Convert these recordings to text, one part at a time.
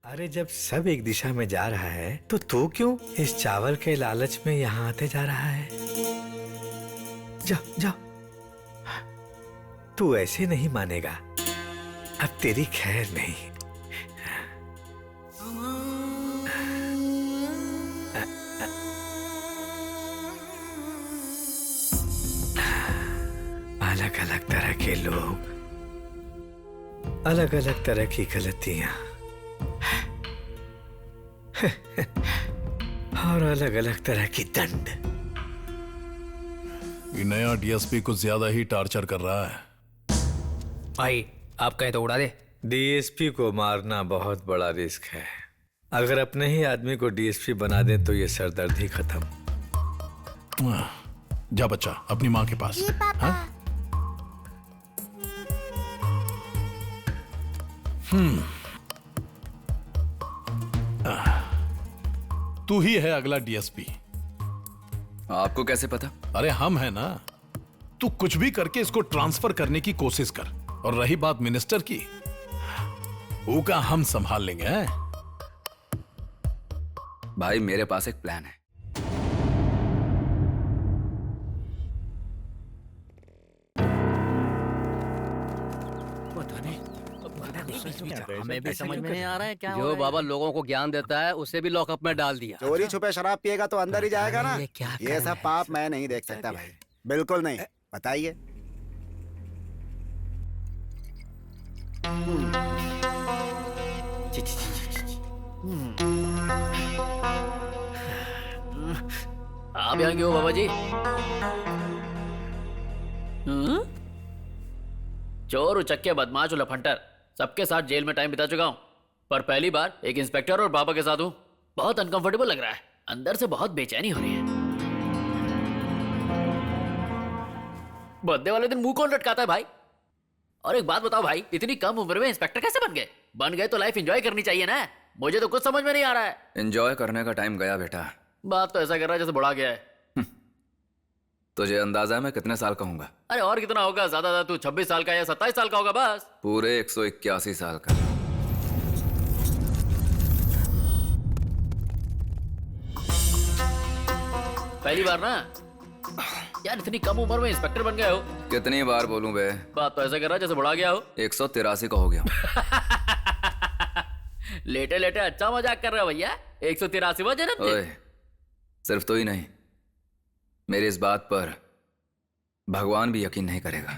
अरे जब सब एक दिशा में जा रहा है तो तू क्यों इस चावल के लालच में यहाँ आते जा रहा है? जा जा, तू ऐसे नहीं मानेगा, अब तेरी खैर नहीं। अलग अलग तरह के लोग, अलग अलग तरह की गलतियां और अलग अलग तरह की दंड। ये नया डीएसपी कुछ ज्यादा ही टार्चर कर रहा है। भाई आप कहे तो उड़ा दे। डीएसपी को मारना बहुत बड़ा रिस्क है। अगर अपने ही आदमी को डीएसपी बना दे तो ये सरदर्द ही खत्म। जा बच्चा अपनी माँ के पास। हाँ? तू ही है अगला डीएसपी। आपको कैसे पता? अरे हम है ना। तू कुछ भी करके इसको ट्रांसफर करने की कोशिश कर। और रही बात मिनिस्टर की, वो का हम संभाल लेंगे। हैं? भाई मेरे पास एक प्लान है। हमें भी समझ में नहीं आ रहा है क्या जो बाबा लोगों को ज्ञान देता है उसे भी लॉकअप में डाल दिया। चोरी छुपे शराब पिएगा तो अंदर ही जाएगा ना। ये सब पाप मैं नहीं देख सकता भाई, बिल्कुल नहीं। बताइए। आप यहाँ क्यों बाबा जी? चोर उचक्के बदमाश लफंटर सबके साथ जेल में टाइम बिता चुका हूँ, पर पहली बार एक इंस्पेक्टर और बाबा के साथ हूँ। बहुत अनकंफर्टेबल लग रहा है, अंदर से बहुत बेचैनी हो रही है। बर्थडे वाले दिन मुंह कौन लटकाता है भाई? और एक बात बताओ भाई, इतनी कम उम्र में इंस्पेक्टर कैसे बन गए? बन गए तो लाइफ एंजॉय करनी चाहिए ना। मुझे तो कुछ समझ में नहीं आ रहा है। एंजॉय करने का टाइम गया बेटा। बात तो ऐसा कर रहा है जैसे बुढ़ा गया है। तुझे अंदाजा है मैं कितने साल का हूँगा? अरे और कितना होगा? ज्यादा तू 26 साल का या 27 साल का होगा बस। पूरे 181 साल का। पहली बार ना यार, इतनी कम उम्र में इंस्पेक्टर बन गए हो। कितनी बार बोलूं बे? बात तो ऐसा कर रहा है जैसे बुढ़ा गया हो। 183 का हो गया। लेटे लेटे अच्छा मजाक कर रहे हो भैया। 183वां जन्मदिन। ओए, सिर्फ तो ही नहीं, मेरी इस बात पर भगवान भी यकीन नहीं करेगा।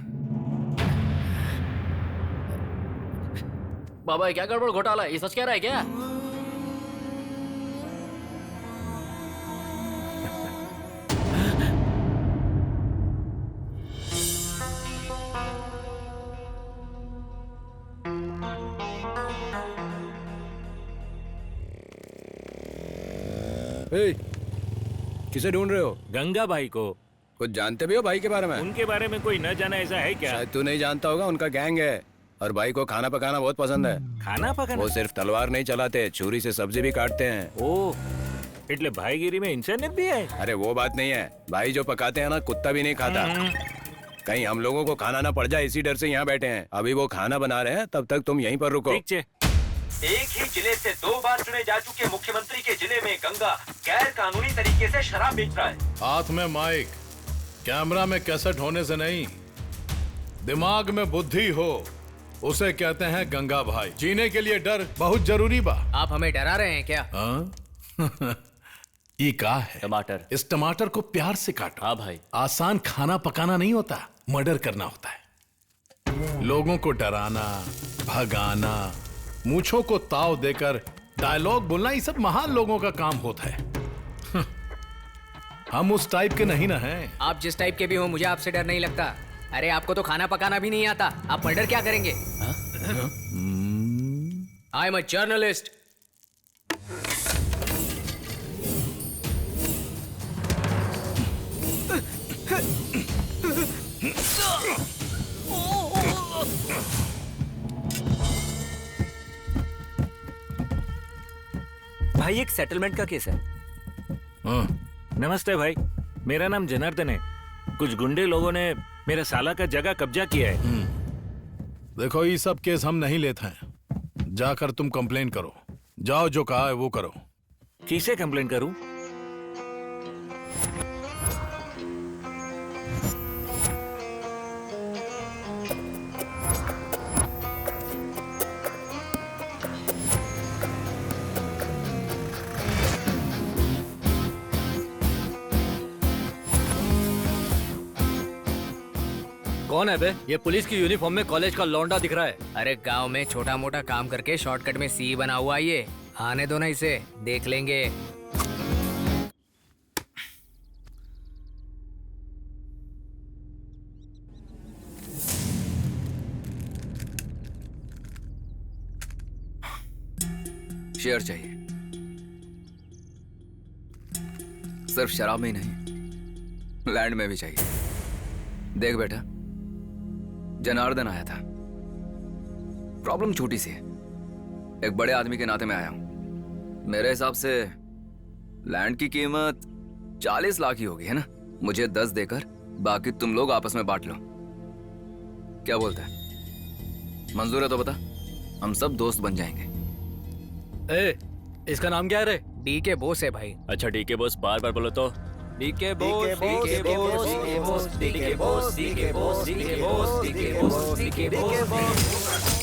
बाबा क्या गड़बड़ घोटाला? ये सच कह रहा है क्या? किसे ढूंढ रहे हो? गंगा भाई को। कुछ जानते भी हो भाई के बारे में? उनके बारे में कोई न जाना ऐसा है क्या? शायद तू नहीं जानता होगा, उनका गैंग है और भाई को खाना पकाना बहुत पसंद है। खाना पकाना? वो सिर्फ तलवार नहीं चलाते, छुरी से सब्जी भी काटते हैं। ओह, એટલે भाईगिरी में इंसानियत भी है। अरे वो बात नहीं है, भाई जो पकाते हैं ना कुत्ता भी नहीं खाता। कहीं हम लोगों को खाना ना पड़ जाए इसी डर से यहाँ बैठे हैं। अभी वो खाना बना रहे हैं, तब तक तुम यहीं पर रुको। ठीक है। एक ही जिले से 2 बार चुने जा चुके मुख्यमंत्री के जिले में गंगा गैर कानूनी तरीके से शराब बेच रहा है। हाथ में माइक, कैमरा में कैसेट होने से नहीं, दिमाग में बुद्धि हो उसे कहते हैं गंगा भाई। जीने के लिए डर बहुत जरूरी बा। आप हमें डरा रहे हैं क्या? हाँ? ये का है? टमाटर। इस टमाटर को प्यार से काटो। हाँ भाई। आसान खाना पकाना नहीं होता, मर्डर करना होता है। लोगों को डराना, भगाना, मूंछों को ताव देकर डायलॉग बोलना, ये सब महान लोगों का काम होता है। हम उस टाइप के नहीं ना हैं। आप जिस टाइप के भी हो, मुझे आपसे डर नहीं लगता। अरे आपको तो खाना पकाना भी नहीं आता, आप मर्डर क्या करेंगे? I am a journalist. भाई एक सेटलमेंट का केस है। हाँ। नमस्ते भाई, मेरा नाम जनार्दन है। कुछ गुंडे लोगों ने मेरे साला का जगह कब्जा किया है। देखो ये सब केस हम नहीं लेते हैं, जाकर तुम कंप्लेन करो। जाओ, जो कहा है वो करो। किसे कंप्लेंट करूं? कौन है बे? ये पुलिस की यूनिफॉर्म में कॉलेज का लौंडा दिख रहा है। अरे गांव में छोटा मोटा काम करके शॉर्टकट में सी बना हुआ ये। आने दो ना इसे, देख लेंगे। शेयर चाहिए, सिर्फ शराब में ही नहीं, लैंड में भी चाहिए। देख बेटा, जनार्दन आया था। प्रॉब्लम छोटी सी है, एक बड़े आदमी के नाते मैं आया हूं। मेरे हिसाब से लैंड की कीमत 40 लाख ही होगी, है ना? मुझे 10 देकर बाकी तुम लोग आपस में बांट लो। क्या बोलता है? मंजूर है तो बता, हम सब दोस्त बन जाएंगे। ए, इसका नाम क्या है रे? डी के बोस है भाई। अच्छा डी के बोस, बार बार बोलो तो। डी के बोस, डी के बोस, डी के बोस, डी के बोस, डी के बोस, डी के बोस, डी के बोस, डी के बोस।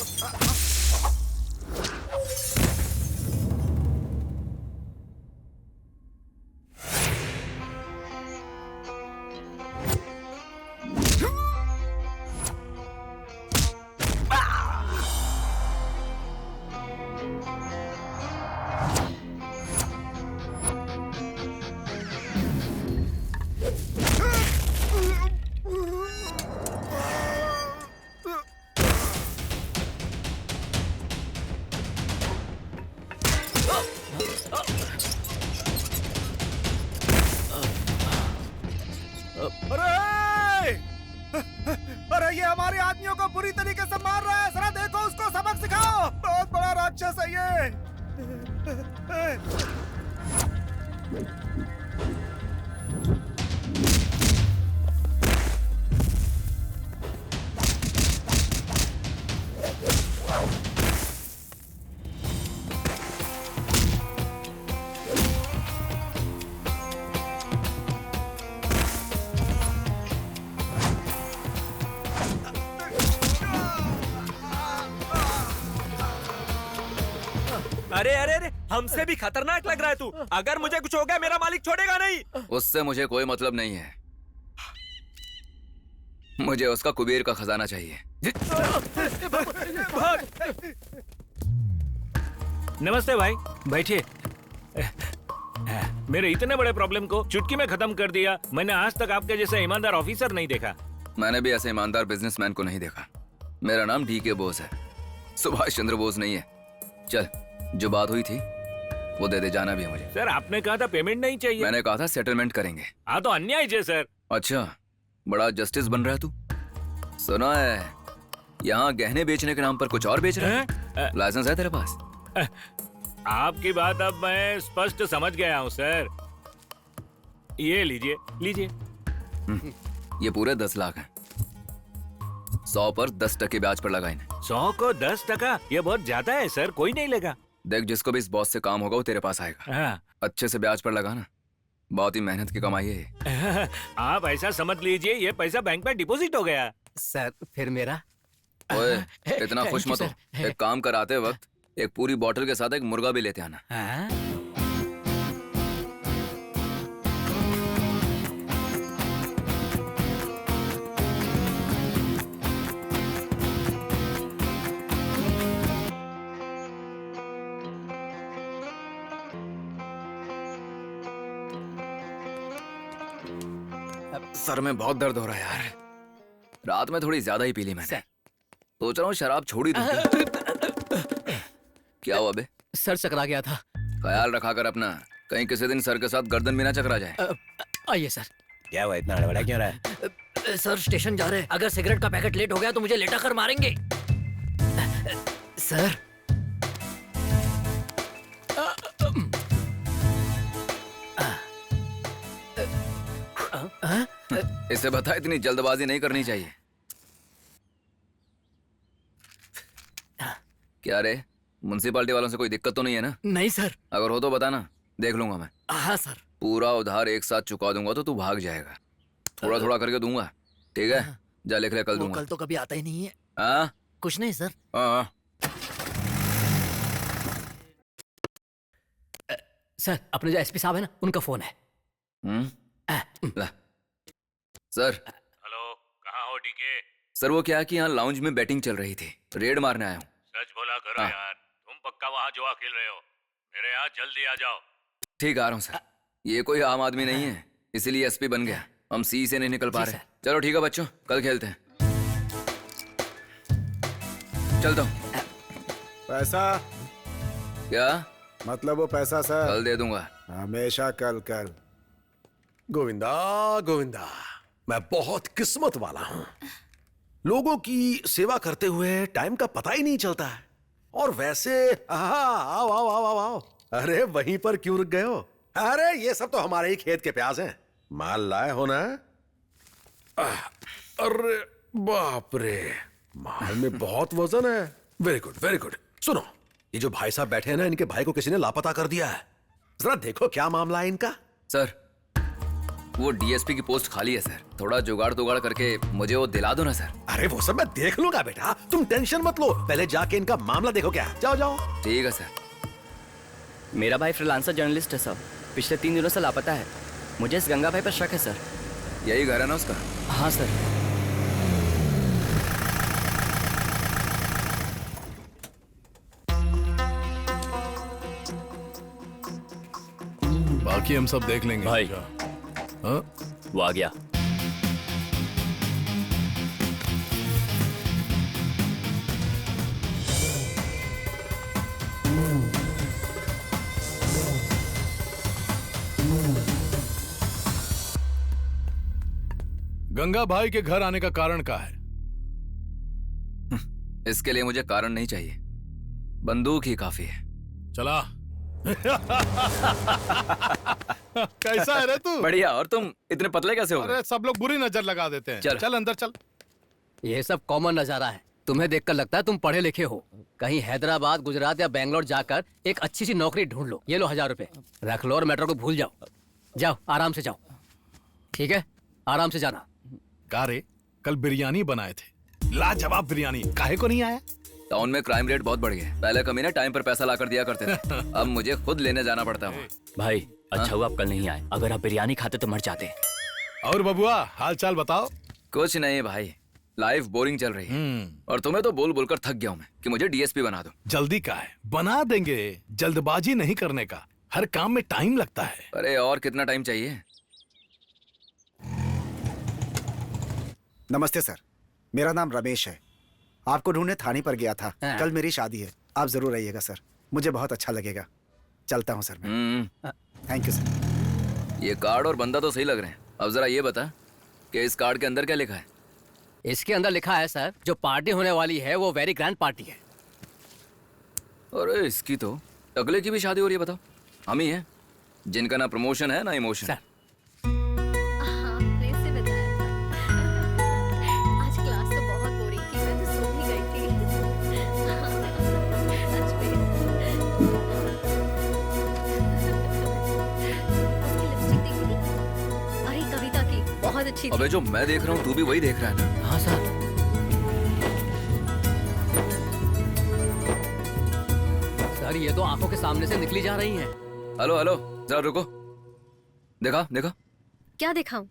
अरे ये हमारे आदमियों को बुरी तरीके से मार रहा है। जरा देखो उसको, सबक सिखाओ। बहुत बड़ा राक्षस है ये। अरे अरे अरे, हमसे भी खतरनाक लग रहा है तू। अगर मुझे कुछ हो गया मेरा मालिक छोड़ेगा नहीं। उससे मुझे कोई मतलब नहीं है, मुझे उसका कुबेर का खजाना चाहिए। नमस्ते भाई, बैठिए। मेरे इतने बड़े प्रॉब्लम को चुटकी में खत्म कर दिया। मैंने आज तक आपके जैसा ईमानदार ऑफिसर नहीं देखा। मैंने भी ऐसे ईमानदार बिजनेसमैन को नहीं देखा। मेरा नाम डी के बोस है, सुभाष चंद्र बोस नहीं है। चल, जो बात हुई थी वो दे दे, जाना भी है मुझे। सर आपने कहा था पेमेंट नहीं चाहिए। मैंने कहा था सेटलमेंट करेंगे। हाँ तो अन्याय है सर। अच्छा, बड़ा जस्टिस बन रहा है तू। सुना है यहाँ गहने बेचने के नाम पर कुछ और बेच रहा है? लाइसेंस है तेरे पास? आपकी बात अब मैं स्पष्ट समझ गया हूँ सर। ये लीजिए लीजिए। ये पूरे 10 लाख हैं। 100 पर 10% ब्याज पर लगा इन्हें। 100 को 10%? ये बहुत ज्यादा है सर, कोई नहीं लेगा। देख, जिसको भी इस बॉस से काम होगा वो तेरे पास आएगा। हाँ। अच्छे से ब्याज पर लगाना, बहुत ही मेहनत की कमाई है ये। आप ऐसा समझ लीजिए ये पैसा बैंक में डिपॉजिट हो गया। सर फिर मेरा। ओए, इतना खुश मत हो। एक काम कराते वक्त एक पूरी बोतल के साथ एक मुर्गा भी लेते आना। हाँ? सर में बहुत दर्द हो रहा है यार। रात में थोड़ी ज्यादा ही पी ली मैंने। सोच रहा हूँ शराब छोड़ ही दूं क्या? क्या हुआ बे? सर चकरा गया था। ख्याल रखा कर अपना, कहीं किसी दिन सर के साथ गर्दन भी ना चकरा जाए। आइए सर। क्या हुआ, इतना हड़बड़ा क्यों रहा है? सर स्टेशन जा रहे हैं, अगर सिगरेट का पैकेट लेट हो गया तो मुझे लेटा कर मारेंगे। सर इसे बता, इतनी जल्दबाजी नहीं करनी चाहिए। क्या रे, म्युनिसिपालिटी वालों से कोई दिक्कत तो नहीं है ना? नहीं सर। अगर हो तो बताना, देख लूंगा मैं। हाँ सर। पूरा उधार एक साथ चुका दूंगा तो तू भाग जाएगा। थोड़ा थोड़ा करके दूंगा, ठीक है? जा लिख ले, कल दूंगा। कल तो कभी आता ही नहीं है। हाँ कुछ नहीं सर। हाँ। सर अपने जो एसपी साहब है ना, उनका फोन है। ला। सर। हेलो, कहाँ हो डीके? सर वो क्या है कि यहाँ लाउंज में बैटिंग चल रही थी, रेड मारने आया हूँ। सच बोला करो यार, तुम पक्का वहाँ जुआ खेल रहे हो? मेरे यहाँ जल्दी आ जाओ। ठीक आ रहा हूँ सर। ये कोई आम आदमी नहीं है, इसीलिए एसपी बन गया। हम सी से नहीं निकल पा रहे। चलो ठीक है बच्चों, कल खेलते हैं। चलता हूँ। पैसा? क्या मतलब वो पैसा सर? कल दे दूंगा। हमेशा कल कल। गोविंदा गोविंदा, मैं बहुत किस्मत वाला हूं। लोगों की सेवा करते हुए टाइम का पता ही नहीं चलता है। और वैसे आओ आओ आओ आओ आओ। अरे वहीं पर क्यों रुक गए हो? अरे ये सब तो हमारे ही खेत के प्याज हैं। माल लाए हो ना? अरे बाप रे, माल में बहुत वजन है। Very good very good. सुनो, ये जो भाई साहब बैठे हैं ना, इनके भाई को किसी ने लापता कर दिया है। जरा देखो क्या मामला है इनका। सर वो डीएसपी की पोस्ट खाली है सर, थोड़ा जुगाड़ तुगाड़ करके मुझे वो दिला दो ना सर। अरे वो सब मैं देख लूंगा बेटा, तुम टेंशन मत लो। पहले जाके इनका मामला देखो क्या। जाओ जाओ। ठीक है सर। मेरा भाई फ्रीलांसर जर्नलिस्ट है सर, पिछले 3 दिनों से लापता है। मुझे इस गंगा भाई पर शक है सर। यही घर है ना उसका? हाँ सर। बाकी हम सब देख लेंगे भाई। हाँ? वो आ गया। गंगा भाई के घर आने का कारण क्या है? इसके लिए मुझे कारण नहीं चाहिए, बंदूक ही काफी है। चला। कैसा है रे तू? बढ़िया। और तुम इतने पतले कैसे हो गए? अरे सब लोग बुरी नजर लगा देते हैं। चल। चल अंदर चल। ये सब कॉमन नजारा है। तुम्हें देखकर लगता है तुम पढ़े लिखे हो। कहीं हैदराबाद, गुजरात या बेंगलोर जाकर एक अच्छी सी नौकरी ढूंढ लो। ये लो 1000 रुपए, रख लो और मेट्रो को भूल जाओ। जाओ आराम से जाओ, ठीक है? आराम से जाना। का रे, कल बिरयानी बनाए थे, लाजवाब बिरयानी, काहे को नहीं आया? टाउन में क्राइम रेट बहुत बढ़ गया। पहले कमीने टाइम पर पैसा लाकर दिया करते थे, अब मुझे खुद लेने जाना पड़ता है। भाई अच्छा हुआ आप कल नहीं आए, अगर आप बिरयानी खाते तो मर जाते। और बबुआ हाल चाल बताओ। कुछ नहीं भाई, लाइफ बोरिंग चल रही है। और तुम्हें तो बोल बोलकर थक गया हूँ मैं कि मुझे डीएसपी बना दो। जल्दी का है, बना देंगे। जल्दबाजी नहीं करने का, हर काम में टाइम लगता है। अरे और कितना टाइम चाहिए? नमस्ते सर, मेरा नाम रमेश है। आपको ढूंढने थाने पर गया था। कल मेरी शादी है, आप जरूर आइएगा सर, मुझे बहुत अच्छा लगेगा। चलता हूँ सर मैं। Thank you sir. ये कार्ड और बंदा तो सही लग रहे हैं। अब जरा ये बता कि इस कार्ड के अंदर क्या लिखा है? इसके अंदर लिखा है सर, जो पार्टी होने वाली है वो वेरी ग्रैंड पार्टी है। अरे इसकी तो अगले की भी शादी हो रही है। बताओ, हम ही हैं जिनका ना प्रमोशन है ना इमोशन। सर आज क्लास तो बहुत बोरिंग थी, मैं तो सो ही गई थी। उसकी लिपस्टिक देखी थी? अरे कविता की बहुत अच्छी थी। अबे जो मैं देख रहा हूँ तू भी वही देख रहा है ना? हाँ सर। सर ये तो आंखों के सामने से निकली जा रही हैं। हेलो हेलो, जरा रुको। देखा देखा? क्या दिखाऊं?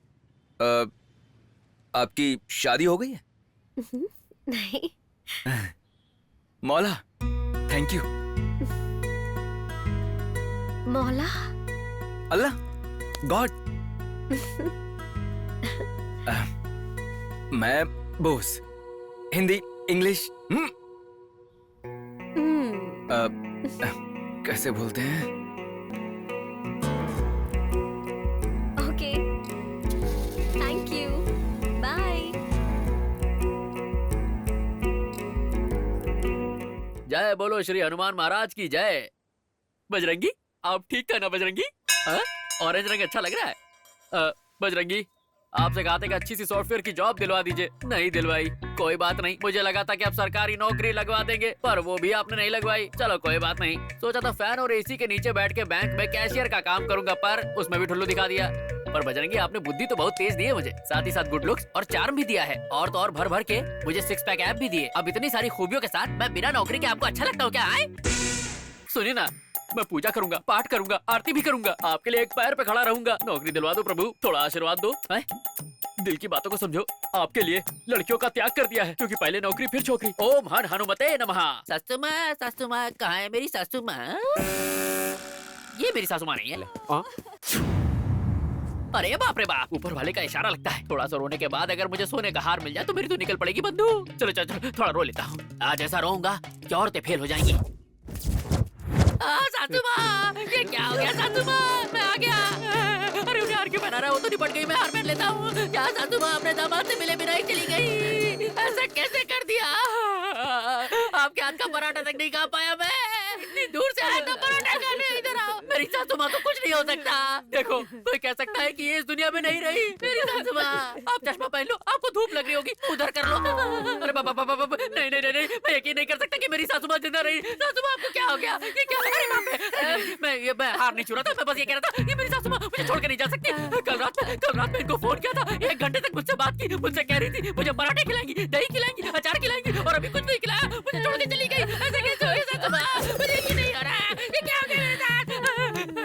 आपकी शादी हो गई है? नहीं। मौला, थैंक यू। मौला? अल्लाह, गॉड। मैं बोस, हिंदी इंग्लिश कैसे बोलते हैं? Okay, thank you, bye. जय बोलो श्री हनुमान महाराज की जय। बजरंगी, आप ठीक था ना बजरंगी? ऑरेंज रंग अच्छा लग रहा है। बजरंगी, आपसे कहा था कि अच्छी सी सॉफ्टवेयर की जॉब दिलवा दीजिए, नहीं दिलवाई। कोई बात नहीं, मुझे लगा था कि आप सरकारी नौकरी लगवा देंगे, पर वो भी आपने नहीं लगवाई। चलो कोई बात नहीं, सोचा था फैन और एसी के नीचे बैठ के बैंक में कैशियर का काम करूंगा, पर उसमें भी ठुल्लू दिखा दिया। पर बजरंगी, आपने बुद्धि तो बहुत तेज दी है मुझे, साथ ही साथ गुड लुक्स और चार्म भी दिया है, और तो और भर भर के मुझे 6 पैक ऐप भी दिए। अब इतनी सारी खूबियों के साथ मैं बिना नौकरी के आपको अच्छा लगता हूँ क्या? आए सुनिए ना, मैं पूजा करूंगा, पाठ करूंगा, आरती भी करूंगा, आपके लिए एक पैर पे खड़ा रहूंगा। नौकरी दिलवा दो प्रभु, थोड़ा आशीर्वाद दो। दिल की बातों को समझो, आपके लिए लड़कियों का त्याग कर दिया है, क्योंकि पहले नौकरी फिर छोकरी। ओम हन हनुमते नमः। सासू माँ कहाँ है मेरी सासू माँ? ये मेरी सासू माँ नहीं है। अरे बाप रे बाप, ऊपर वाले का इशारा लगता है। थोड़ा सा रोने के बाद अगर मुझे सोने का हार मिल जाए तो मेरी तो निकल पड़ेगी बंदूक। चलो चलो चलो, थोड़ा रो लेता हूँ। आज ऐसा रोऊंगा कि औरतें फेल हो जाएंगी। सासू माँ, ये क्या हो गया सासू माँ? मैं आ गया। अरे उन्हें हार क्यों पहना रहा है? वो तो निपट गई, मैं हार पहन लेता हूँ। क्या सासू माँ अपने दामाद से मिले बिना ही चली गई? ऐसा कैसे कर दिया? आपके हाथ का पराठा तक नहीं खा पाया मैं। इतनी दूर से आया था पराठा खाने, इधर आओ। मेरी सासू माँ को कुछ नहीं हो सकता। देखो, कोई कह सकता है कि ये इस दुनिया में नहीं रही। मेरी सासू माँ, आप चश्मा पहन लो, आपको धूप लग रही होगी, उधर कर लो। अरे बाबा बाबा बाबा, नहीं नहीं नहीं, मैं यकीन नहीं कर सकता कि मेरी सासू माँ जिंदा रही। सासू माँ, आपको क्या हो गया? ये क्या? अरे बाप रे, मैं हार नहीं छू रहा था, मैं बस ये कह रहा था, ये मेरी सासू माँ मुझे छोड़ के नहीं जा सकती। कल रात में इनको फोन किया था, 1 घंटे तक मुझसे बात की, मुझसे कह रही थी मुझे पराठे खिलाएंगी, दही खिलाएंगी, अचार खिलाएंगी, और अभी कुछ नहीं खिलाया, मुझे छोड़ के चली गई। ऐसा कैसे हो गया सासू माँ? मुझे यकीन नहीं हो रहा है, ये क्या हो गया मेरे साथ?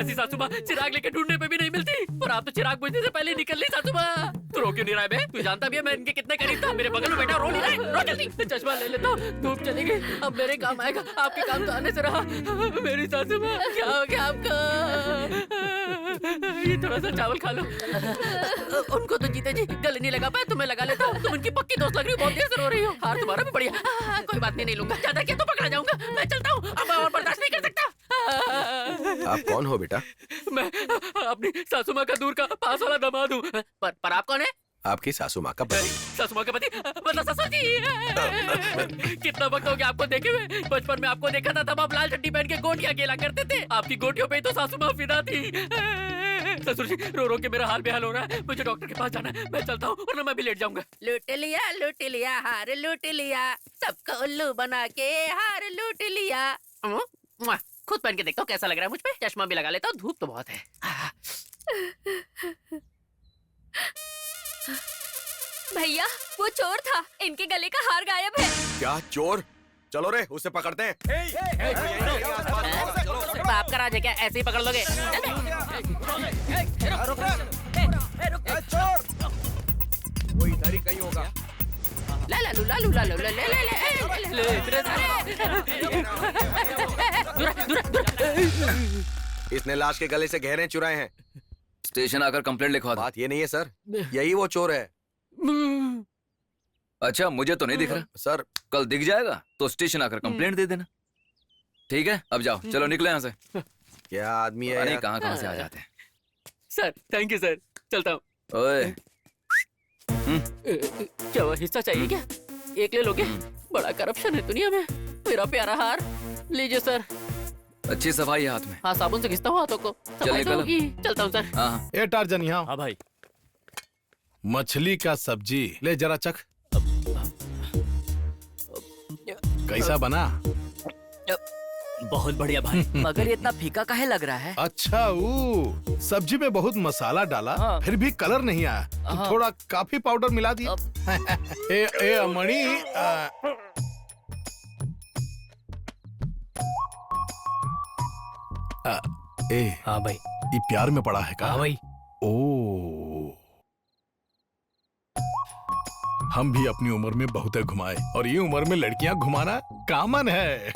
ऐसी सासू माँ चिराग लेके ढूंढने पे भी नहीं मिलती, और आप तो चिराग बुझने से पहले निकल ली सासू माँ। तू रो क्यों नहीं रहा है बे? तू जानता भी है मैं इनके कितने करीब था। मेरे बगल में बैठा रो नहीं रहा है, रो जल्दी। चश्मा ले लेता हूँ, धूप चली गई, अब मेरे काम आएगा, आपके काम तो आने से रहा। मेरी सासू माँ, क्या हो गया आपको? ये थोड़ा सा चावल खा लो। उनको तो जीते जी गले नहीं लगा पाया, तुम्हें लगा लेता हूँ। तुम उनकी पक्की दोस्त लग रही हो, बहुत देर से रो रही हो। हार तुम्हारा भी बढ़िया। कोई बात नहीं लूंगा, ज्यादा किया तो पकड़ा जाऊंगा। मैं चलता हूँ, अब और बर्दाश्त नहीं कर सकता। आप कौन हो बेटा? मैं अपनी सासू माँ का दूर का पास वाला दामाद हूँ। पर आप कौन है? आपकी सासू माँ का पति। सासू माँ का पति मतलब ससुर जी। कितना वक्त हो गया आपको देखे हुए? बचपन में आपको देखा था, तब आप लाल चड्डी पहन के गोटियां खेला करते थे। आपकी गोटियों पे ही तो सासू माँ फिदा थी। ससुर जी, रो रो के मेरा हाल बेहाल हो रहा है, मुझे डॉक्टर के पास जाना है। मैं चलता हूँ, वरना मैं भी लेट जाऊंगा। लूट लिया हार लूट लिया, सबको उल्लू बना के हार लूट लिया। खुद पहन के देखता हूँ कैसा लग रहा है मुझ पे। चश्मा भी लगा लेता हूँ, धूप तो बहुत है। भैया, वो चोर था, इनके गले का हार गायब है। क्या चोर? चलो रे, उसे पकड़ते हैं। आपका राज है क्या? ऐसे ही पकड़ लोगे? वो इधर ही कहीं होगा। लालू लालू लालू ले ले ले ले ले इतने सारे। इसने लाश के गले से गहरे चुराए हैं। स्टेशन आकर कंप्लेंट लिखवा दो। बात ये नहीं है सर, यही वो चोर है। अच्छा, मुझे तो नहीं दिख रहा सर। कल दिख जाएगा तो स्टेशन आकर कंप्लेंट दे देना। ठीक है, अब जाओ, चलो निकले यहाँ से। क्या आदमी है? नहीं, कहाँ से आ जाते हैं। सर थैंक यू सर, चलता हूँ। ओए, क्या वो हिस्सा चाहिए क्या? एक ले लोगे? बड़ा करप्शन है दुनिया में। मेरा प्यारा हार लीजिए सर। अच्छी सफाई है हाथ में। हाँ, साबुन से घिसता हूँ हाथों को। सफाई तो होगी। चलता हूँ सर। हाँ। ए टार्जन, यहाँ। हाँ भाई। मछली का सब्जी ले, जरा चख। कैसा बना? बहुत बढ़िया भाई। मगर ये इतना फीका काहे लग रहा है? अच्छा, वो सब्जी में बहुत मसाला डाला, फिर भी कलर नहीं आया, तो थोड़ा कॉफी पाउडर मिला दिया। ए अमणी, हाँ भाई। ये प्यार में पड़ा है का? हाँ भाई। ओ, हम भी अपनी उम्र में बहुत घुमाए, और ये उम्र में लड़कियां घुमाना कॉमन है।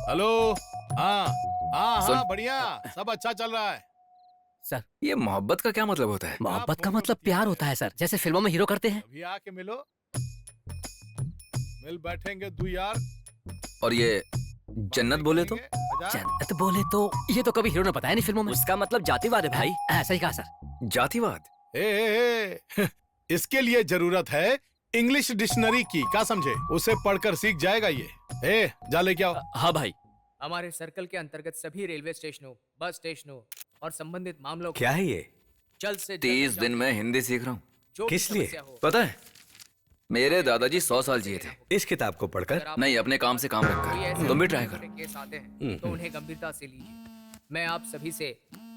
हेलो। हाँ, बढ़िया, सब अच्छा चल रहा है। सर, ये मोहब्बत का क्या मतलब होता है? मोहब्बत का मतलब प्यार होता है सर, जैसे फिल्मों में हीरो करते हैं। अभी आके मिलो, मिल बैठेंगे दो यार। और ये जन्नत बोले तो? जन्नत बोले तो ये तो कभी हीरो ने बताया नहीं फिल्मों में। उसका मतलब जातिवाद है भाई। ऐसा ही कहा सर। जातिवाद? इसके लिए जरूरत है इंग्लिश डिक्शनरी की, क्या समझे? उसे पढ़कर सीख जाएगा ये। जा लेके आओ। हाँ भाई। हमारे सर्कल के अंतर्गत सभी रेलवे स्टेशनों, बस स्टेशनों और संबंधित मामलों क्या है ये? जल्द से 30 दिन में हिंदी सीख रहा हूँ। किस लिए? पता है, मेरे दादाजी 100 साल जिए थे। इस किताब को पढ़कर? नहीं, अपने काम से काम रखकर। तुम भी ट्राई करो। केस आते हैं तो उन्हें गंभीरता से लीजिए। मैं आप सभी से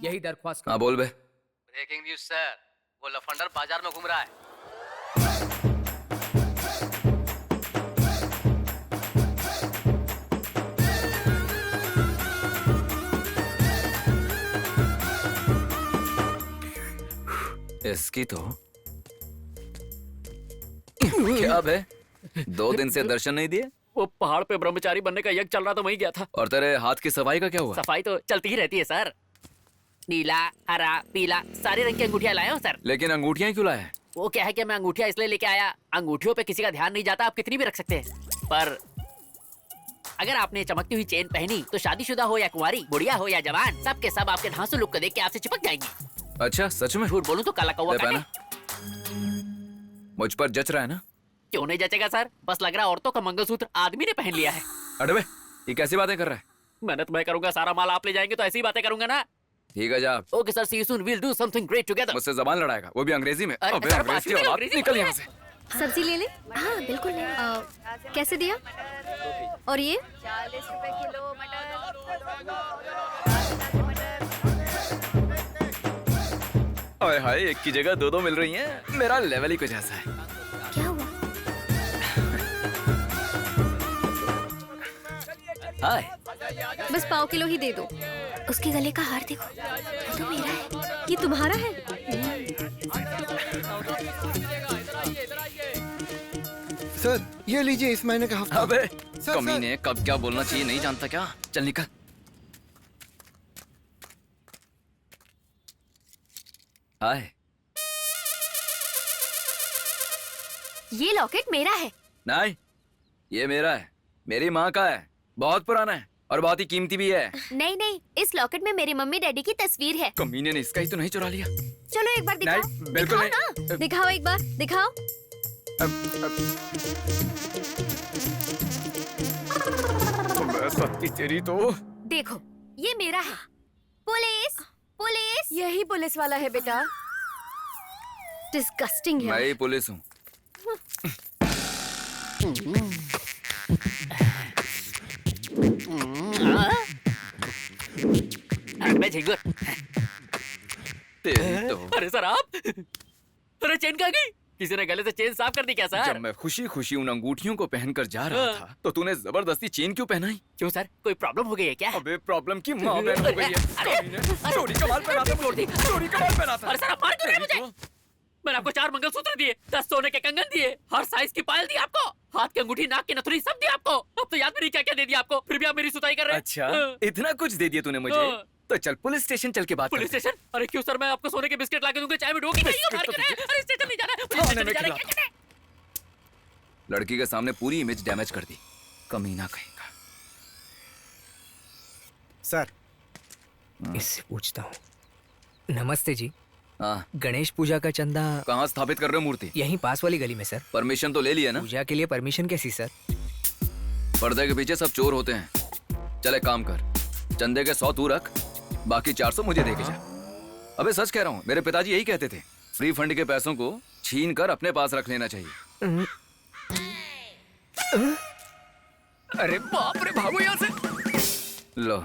यही दरख्वास्त हाँ बोल बे। ब्रेकिंग न्यूज सर, वो लफंडर बाजार में घूम रहा है। इसकी तो क्या बे, 2 दिन से दर्शन नहीं दिए? वो पहाड़ पे ब्रह्मचारी बनने का यज्ञ चल रहा, तो वहीं गया था। और तेरे हाथ की सफाई का क्या हुआ? सफाई तो चलती ही रहती है सर। नीला, हरा, पीला सारे रंग की अंगूठियां लाया हूँ सर। लेकिन अंगूठियां क्यों लाया है? वो क्या है कि मैं अंगूठियां इसलिए लेके आया, अंगूठियों पे किसी का ध्यान नहीं जाता, आप कितनी भी रख सकते हैं, पर अगर आपने चमकती हुई चेन पहनी तो शादीशुदा हो या कुंवारी, बुढ़िया हो या जवान, सब के सब आपके धांसू लुक को देख के आपसे चिपक जाएंगे। अच्छा, सच में? झूठ बोलूं तो काला कौवा काटे। मुझ पर जच रहा है ना? क्यों नहीं जचेगा सर, बस लग रहा औरतों का मंगलसूत्र आदमी ने पहन लिया है। अरे बे, ये कैसी बातें कर रहा है? मेहनत मैं करूंगा, सारा माल आप ले जाएंगे तो ऐसी बातें करूंगा ना। ठीक है जा। Okay sir, see you soon, will do something great together. मुझसे जबान लड़ाएगा, वो भी अंग्रेजी में। अरे अबे सर, अंग्रेज की बात औलाद, अंग्रेजी निकल में यहाँ से। सब्जी ले ले। हाँ बिल्कुल ले। कैसे दिया? और ये 40 रुपए किलो मटर। हाय हाय, एक की जगह 2-2 मिल रही हैं। मेरा लेवल ही कुछ ऐसा है। क्या हुआ? हाय। बस पाव किलो ही दे दो। उसके गले का हार देखो, वो तो मेरा है। ये तुम्हारा है? सर ये लीजिए इस महीने का हफ्ता। अबे कमीने, कब क्या बोलना चाहिए नहीं जानता क्या? चल निकल। हाय। ये लॉकेट मेरा है। नहीं, ये मेरा है। मेरी माँ का है, बहुत पुराना है और बहुत ही कीमती भी है। नहीं नहीं, इस लॉकेट में मेरी मम्मी डैडी की तस्वीर है। कमीने ने इसका ही तो नहीं चुरा लिया। चलो एक बार दिखाओ। नहीं, बिल्कुल दिखाओ नहीं। ना, दिखाओ एक बार, दिखाओ। सत्ती तेरी तो। देखो, ये मेरा है। Police, police. यही पुलिस वाला है बेटा। डिस्गस्टिंग है। मैं ही पुलिस हूँ। मैं झिंगुर। तेरी तो। अरे सर आप, अरे चेन कहाँ गई? किसी ने गले से चेन साफ कर दी क्या सर? जब मैं खुशी खुशी उन अंगूठियों को पहनकर जा रहा था तो तूने जबरदस्ती चेन क्यों पहनाई? क्यों सर, कोई प्रॉब्लम हो गई है क्या? अबे प्रॉब्लम की माँ बहन हो गई है। चोरी का माल पहनाता, चोरी का माल पहनाता। अरे सर आप मार क्यों रहे हैं मुझे? मैंने आपको 4 मंगलसूत्र दिए, 10 सोने के कंगन दिए, हर साइज की पायल दी आपको, हाथ की अंगूठी, नाक की नथुनी सब दी आपको। अब तो याद भी नहीं क्या क्या दे दिया आपको, फिर भी आप मेरी सुताई कर रहे हैं। अच्छा, इतना कुछ दे दिया तूने मुझे? तो चल पुलिस स्टेशन चल के बात पुलिस स्टेशन? अरे क्यों सर, मैं आपको सोने के बिस्किट लाके दूंगा, चाय में डुबो के नहीं मार क्यों रहे हैं? अरे स्टेशन नहीं जाना है, पुलिस स्टेशन नहीं जाना है, क्या करना है? लड़की के सामने पूरी इमेज डैमेज कर दी, कमीना कहेगा। सर इससे पूछता हूँ। नमस्ते जी। हाँ, गणेश पूजा का चंदा कहाँ स्थापित कर रहे हो मूर्ति? यहीं पास वाली गली में सर। परमिशन तो ले लिया ना? पूजा के लिए परमिशन कैसी सर? पर्दे के पीछे सब चोर होते हैं। चल एक काम कर, चंदे के 100 तू रख, बाकी 400 मुझे दे के जा। अबे सच कह रहा हूँ, मेरे पिताजी यही कहते थे, फ्री फंड के पैसों को छीन कर अपने पास रख लेना चाहिए। अरे बाप रे, भागो यहाँ से। लो,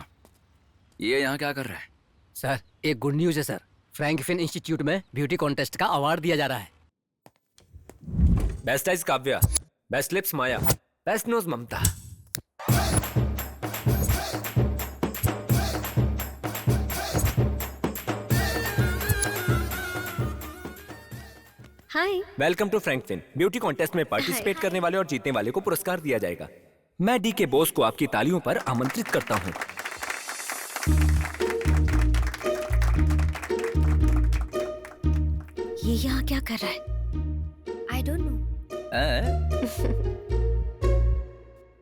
ये यहाँ क्या कर रहा है? सर एक गुड न्यूज है सर, फ्रैंकफिन इंस्टीट्यूट में ब्यूटी कॉन्टेस्ट का अवार्ड दिया जा रहा है। Best eyes Kavya, best lips Maya, best nose Mamta. Hi. Welcome to Frankfinn. Beauty contest में पार्टिसिपेट करने वाले और जीतने वाले को पुरस्कार दिया जाएगा। मैं डी के बोस को आपकी तालियों पर आमंत्रित करता हूँ। ये यहाँ क्या कर रहा है? I don't know.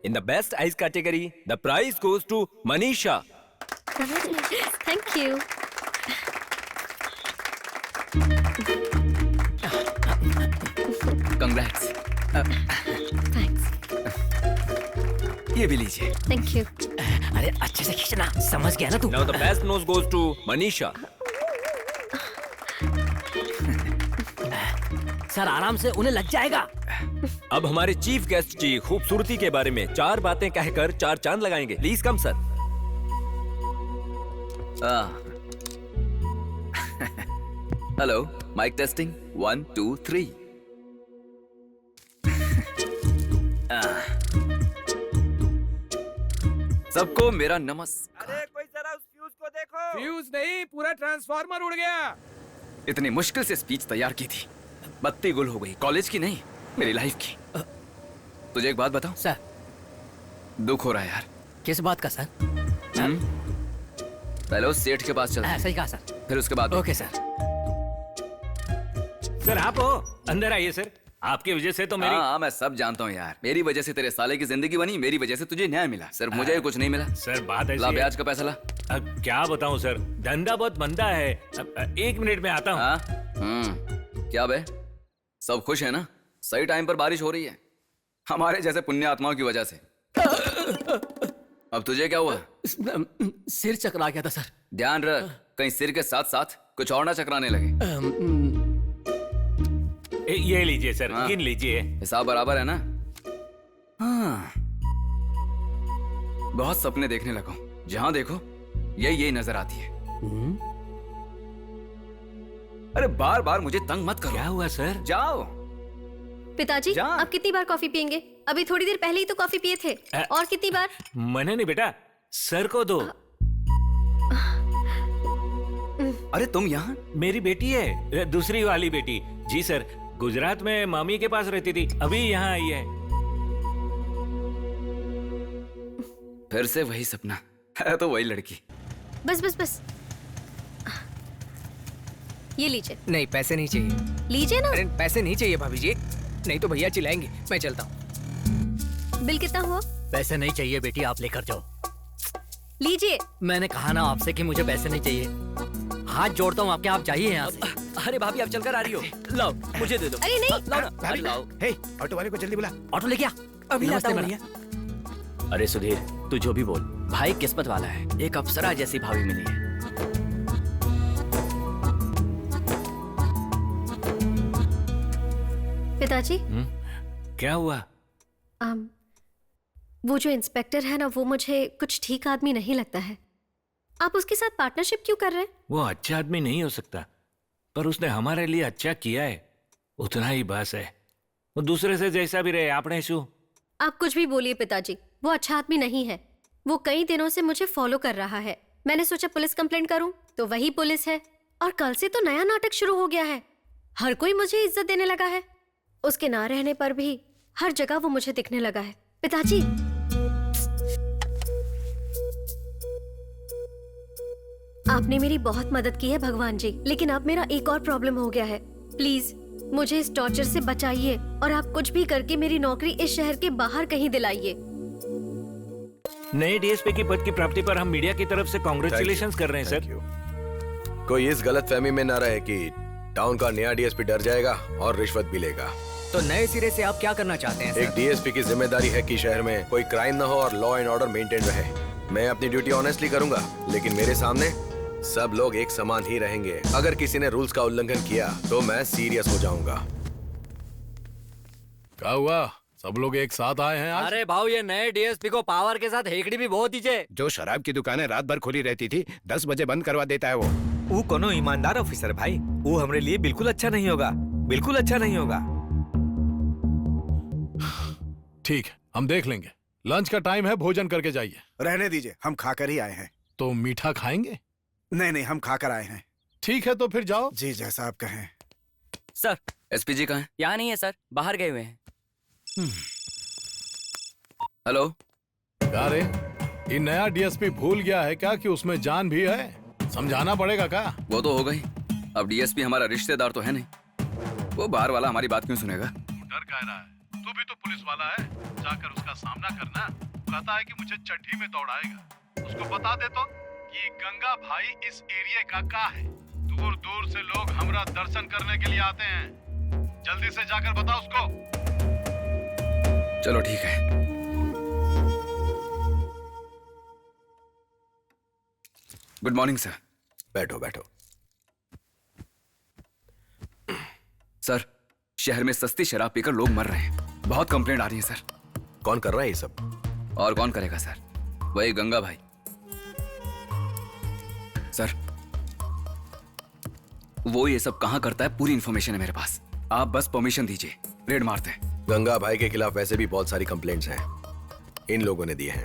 In the best eyes category, the prize goes to Manisha. Thank you. Congrats. Thanks. ये भी लीजिए। Thank you. अरे अच्छे से खींचना, समझ गया ना तू? Now the best nose goes to Manisha. Sir आराम से, उन्हें लग जाएगा। अब हमारे चीफ गेस्ट की खूबसूरती के बारे में 4 बातें कहकर 4 चांद लगाएंगे। Please come sir. Hello, mic testing 1 2 3। सबको मेरा नमस्कार। अरे कोई जरा उस फ्यूज को देखो। फ्यूज नहीं, पूरा ट्रांसफार्मर उड़ गया। इतनी मुश्किल से स्पीच तैयार की थी, बत्ती गुल हो गई। कॉलेज की नहीं, मेरी लाइफ की। तुझे एक बात बताऊं सर? दुख हो रहा है यार। किस बात का सर? पहले उस सेठ के पास चलते। सही कहा सर। फिर उसके बाद ओके सर। सर आप हो, अंदर आइए सर। आपकी वजह से तो मेरी। हाँ, मैं सब जानता हूँ यार। मेरी वजह से तेरे साले की जिंदगी बनी, मेरी वजह से तुझे न्याय मिला। सिर्फ मुझे कुछ नहीं मिला। सर बात ऐसी ला है। ब्याज का पैसा ला। अब क्या बताऊं सर, धंधा बहुत मंदा है। 1 मिनट में आता हूँ। क्या बे, सब खुश है ना? सही टाइम पर बारिश हो रही है, हमारे जैसे पुण्य आत्माओं की वजह से। अब तुझे क्या हुआ? सिर चकरा गया था सर। ध्यान रख, कहीं सिर के साथ साथ कुछ और ना चकराने लगे। ये लीजिए सर, गिन लीजिए। हिसाब बराबर है ना? हाँ, बहुत सपने देखने लगा हूं। जहां देखो यही नजर आती है। अरे बार बार मुझे तंग मत करो। क्या हुआ सर? जाओ। पिताजी, आप कितनी बार कॉफी पियेंगे? अभी थोड़ी देर पहले ही तो कॉफी पिए थे। और कितनी बार? मैंने नहीं बेटा, सर को दो। अरे तुम यहाँ? मेरी बेटी है, दूसरी वाली बेटी। जी सर, गुजरात में मामी के पास रहती थी, अभी यहाँ आई है। फिर से वही सपना है, तो वही लड़की। बस बस बस, ये लीजिए। नहीं, पैसे नहीं चाहिए। लीजिए ना। अरे पैसे नहीं चाहिए भाभी जी, नहीं तो भैया चिल्लाएंगे। मैं चलता हूँ। बिल कितना हुआ? पैसे नहीं चाहिए बेटी, आप लेकर जाओ। लीजिए। मैंने कहा ना आपसे कि मुझे पैसे नहीं चाहिए। हाथ जोड़ता हूँ आपके, आप जाइए यहाँ से। अरे भाभी आप चलकर आ रही हो, लाओ मुझे दे दो। अरे नहीं, लाओ ना। अरे लाओ। हे, ऑटो वाले को जल्दी बुला। ऑटो लेके आ। अभी लाता हूँ भैया। अरे सुधीर, तू जो भी बोल, भाई किस्मत वाला है, एक अप्सरा जैसी भाभी मिली है। पिताजी। क्या हुआ? वो जो इंस्पेक्टर है ना, वो मुझे कुछ ठीक आदमी नहीं लगता है। आप उसके साथ पार्टनरशिप क्यों कर रहे हैं? वो अच्छा आदमी नहीं हो सकता, पर उसने हमारे लिए अच्छा किया है, उतना ही बस है। वो दूसरे से जैसा भी रहे, आपने शू। आप कुछ भी बोलिए पिताजी, वो अच्छा आदमी नहीं है। वो कई दिनों से मुझे फॉलो कर रहा है। मैंने सोचा पुलिस कंप्लेंट करूं, तो वही पुलिस है। और कल से तो नया नाटक शुरू हो गया है। हर कोई मुझे इज्जत देने लगा है। उसके ना रहने पर भी हर जगह वो मुझे दिखने लगा है। पिताजी, आपने मेरी बहुत मदद की है भगवान जी, लेकिन अब मेरा एक और प्रॉब्लम हो गया है। प्लीज मुझे इस टॉर्चर से बचाइए, और आप कुछ भी करके मेरी नौकरी इस शहर के बाहर कहीं दिलाइए। नए डीएसपी की पद की प्राप्ति पर हम मीडिया की तरफ से कांग्रेचुलेशंस कर रहे हैं सर। कोई इस गलतफहमी में न रहे कि टाउन का नया डीएसपी डर जाएगा और रिश्वत भी लेगा। तो नए सिरे से आप क्या करना चाहते हैं सर? एक डीएसपी की जिम्मेदारी है कि शहर में कोई क्राइम न हो और लॉ एंड ऑर्डर मेंटेन रहे। मैं अपनी ड्यूटी ऑनेस्टली करूंगा, लेकिन मेरे सामने सब लोग एक समान ही रहेंगे। अगर किसी ने रूल्स का उल्लंघन किया तो मैं सीरियस हो जाऊंगा। क्या हुआ, सब लोग एक साथ आए हैं आज? अरे भाऊ, ये नए डीएसपी को पावर के साथ हेकड़ी भी बहुत दीजिए। जो शराब की दुकानें रात भर खुली रहती थी, 10 बजे बंद करवा देता है वो कोनो ईमानदार ऑफिसर भाई, वो हमारे लिए बिल्कुल अच्छा नहीं होगा, बिल्कुल अच्छा नहीं होगा। ठीक है, हम देख लेंगे। लंच का टाइम है, भोजन करके जाइए। रहने दीजिए, हम खाकर ही आए हैं। तो मीठा खाएंगे? नहीं नहीं, हम खाकर आए हैं। ठीक है, तो फिर जाओ। जी, जैसा आप कहें। सर, एसपी जी कहाँ हैं? यहाँ नहीं है सर, बाहर गए हुए हैं। हेलो। क्या रे, ये नया डीएसपी भूल गया है क्या कि उसमें जान भी है? समझाना पड़ेगा क्या? वो तो हो गई, अब डीएसपी हमारा रिश्तेदार तो है नहीं। वो बाहर वाला हमारी बात क्यों सुनेगा? डर कह रहा है, तू भी तो पुलिस वाला है, जाकर उसका सामना करना। कहता है कि मुझे चड्ढी में दौड़ाएगा। उसको बता दे तो कि गंगा भाई इस एरिया का है। दूर दूर से लोग हमरा दर्शन करने के लिए आते हैं। जल्दी से जाकर बता उसको। चलो ठीक है। Good morning sir. बैठो बैठो। सर, शहर में सस्ती शराब पीकर लोग मर रहे हैं। बहुत कंप्लेंट आ रही है सर। कौन कर रहा है ये सब? और कौन करेगा सर? वही गंगा भाई। सर वो ये सब कहां करता है, पूरी इंफॉर्मेशन है मेरे पास। आप बस परमिशन दीजिए, रेड मारते हैं। गंगा भाई के खिलाफ वैसे भी बहुत सारी कंप्लेंट्स हैं, इन लोगों ने दिए हैं।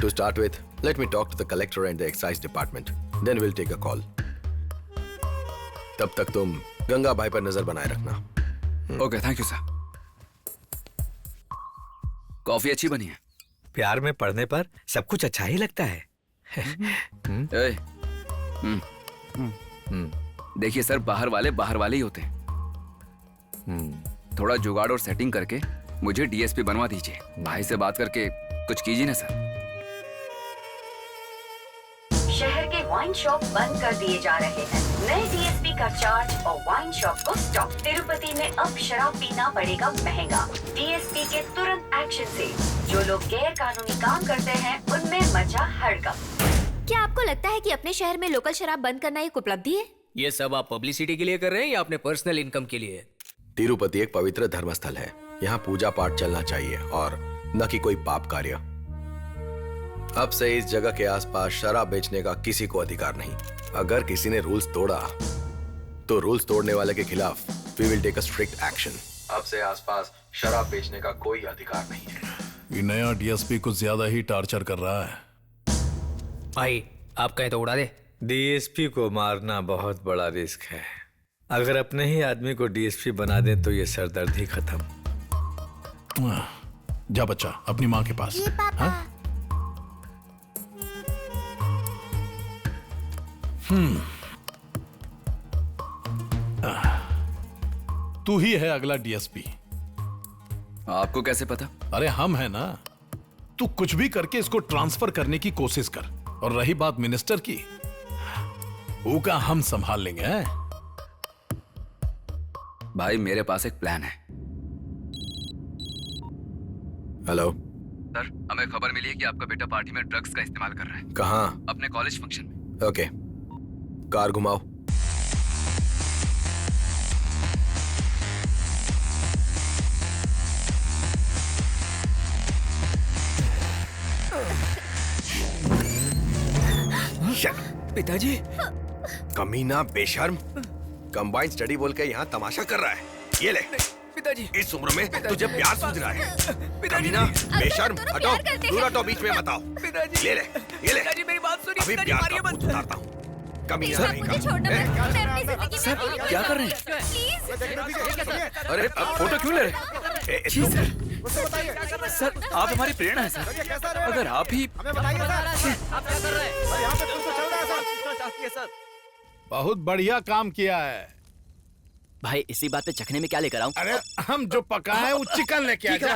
To start with, let me talk to the collector and the excise department, then will take a call. तब तक तुम गंगा भाई पर नजर बनाए रखना। Okay, thank you sir. Coffee अच्छी बनी है। प्यार में पड़ने पर सब कुछ अच्छा ही लगता है। देखिए सर, बाहर वाले ही होते हैं। थोड़ा जुगाड़ और सेटिंग करके मुझे डीएसपी बनवा दीजिए। भाई से बात करके कुछ कीजिए ना सर। शहर के वाइन शॉप बंद कर दिए जा रहे हैं। नए डीएसपी का चार्ज और वाइन शॉप को स्टॉप। तिरुपति में अब शराब पीना पड़ेगा महंगा। डीएसपी के तुरंत एक्शन से जो लोग गैर कानूनी काम करते हैं उनमें मचा हड़कंप। क्या आपको लगता है कि अपने शहर में लोकल शराब बंद करना एक उपलब्धि है? ये सब आप पब्लिसिटी के लिए कर रहे हैं या अपने पर्सनल इनकम के लिए? तिरुपति एक पवित्र धर्मस्थल है, यहाँ पूजा पाठ चलना चाहिए और न कि कोई पाप कार्य। अब से इस जगह के आसपास शराब बेचने का किसी को अधिकार नहीं। अगर किसी ने रूल्स तोड़ा तो रूल्स तोड़ने वाले के खिलाफ we will take a strict action. अब से आसपास शराब बेचने का कोई अधिकार नहीं है। ये नया डीएसपी कुछ ज्यादा ही टार्चर कर रहा है। भाई आप कहें तो उड़ा दे। डीएसपी को मारना बहुत बड़ा रिस्क है। अगर अपने ही आदमी को डीएसपी बना दें तो ये सरदर्द ही खत्म। जा बच्चा अपनी माँ के पास। हाँ? तू ही है अगला डीएसपी। आपको कैसे पता? अरे हम है ना। तू कुछ भी करके इसको ट्रांसफर करने की कोशिश कर। और रही बात मिनिस्टर की, वो का हम संभाल लेंगे। भाई मेरे पास एक प्लान है। हेलो सर, हमें खबर मिली है कि आपका बेटा पार्टी में ड्रग्स का इस्तेमाल कर रहा है। कहाँ? अपने कॉलेज फंक्शन में। ओके, कार घुमाओ। पिताजी। कमीना बेशर्म, कंबाइंड स्टडी बोल के यहाँ तमाशा कर रहा है। ये ले पिताजी। इस उम्र में तुझे प्यार सूझ रहा है। कमीना बेशर्म, हटो, दूर हटो, बीच में मत आओ। पिताजी ले ले, ये ले। पिताजी मेरी बात सुनिए। अभी पिताजी प्यार मारिए का मत। भूत उतारता हूँ। कमीना सर, नहीं मुझे का। छोड़ना मत। मैं अपनी जिंदगी में सर, अकेली क्या कर रहे हैं? प्लीज। अरे आप फोटो क्यों ले रहे? जी सर, आप हमारी प्रेरणा है सर। अगर आप ही आप क्या कर रहे हैं? बहुत बढ़िया काम किया है भाई। इसी बात पे चखने में क्या लेकर आऊं? अरे हम जो पकाए हैं वो चिकन लेके आ जा।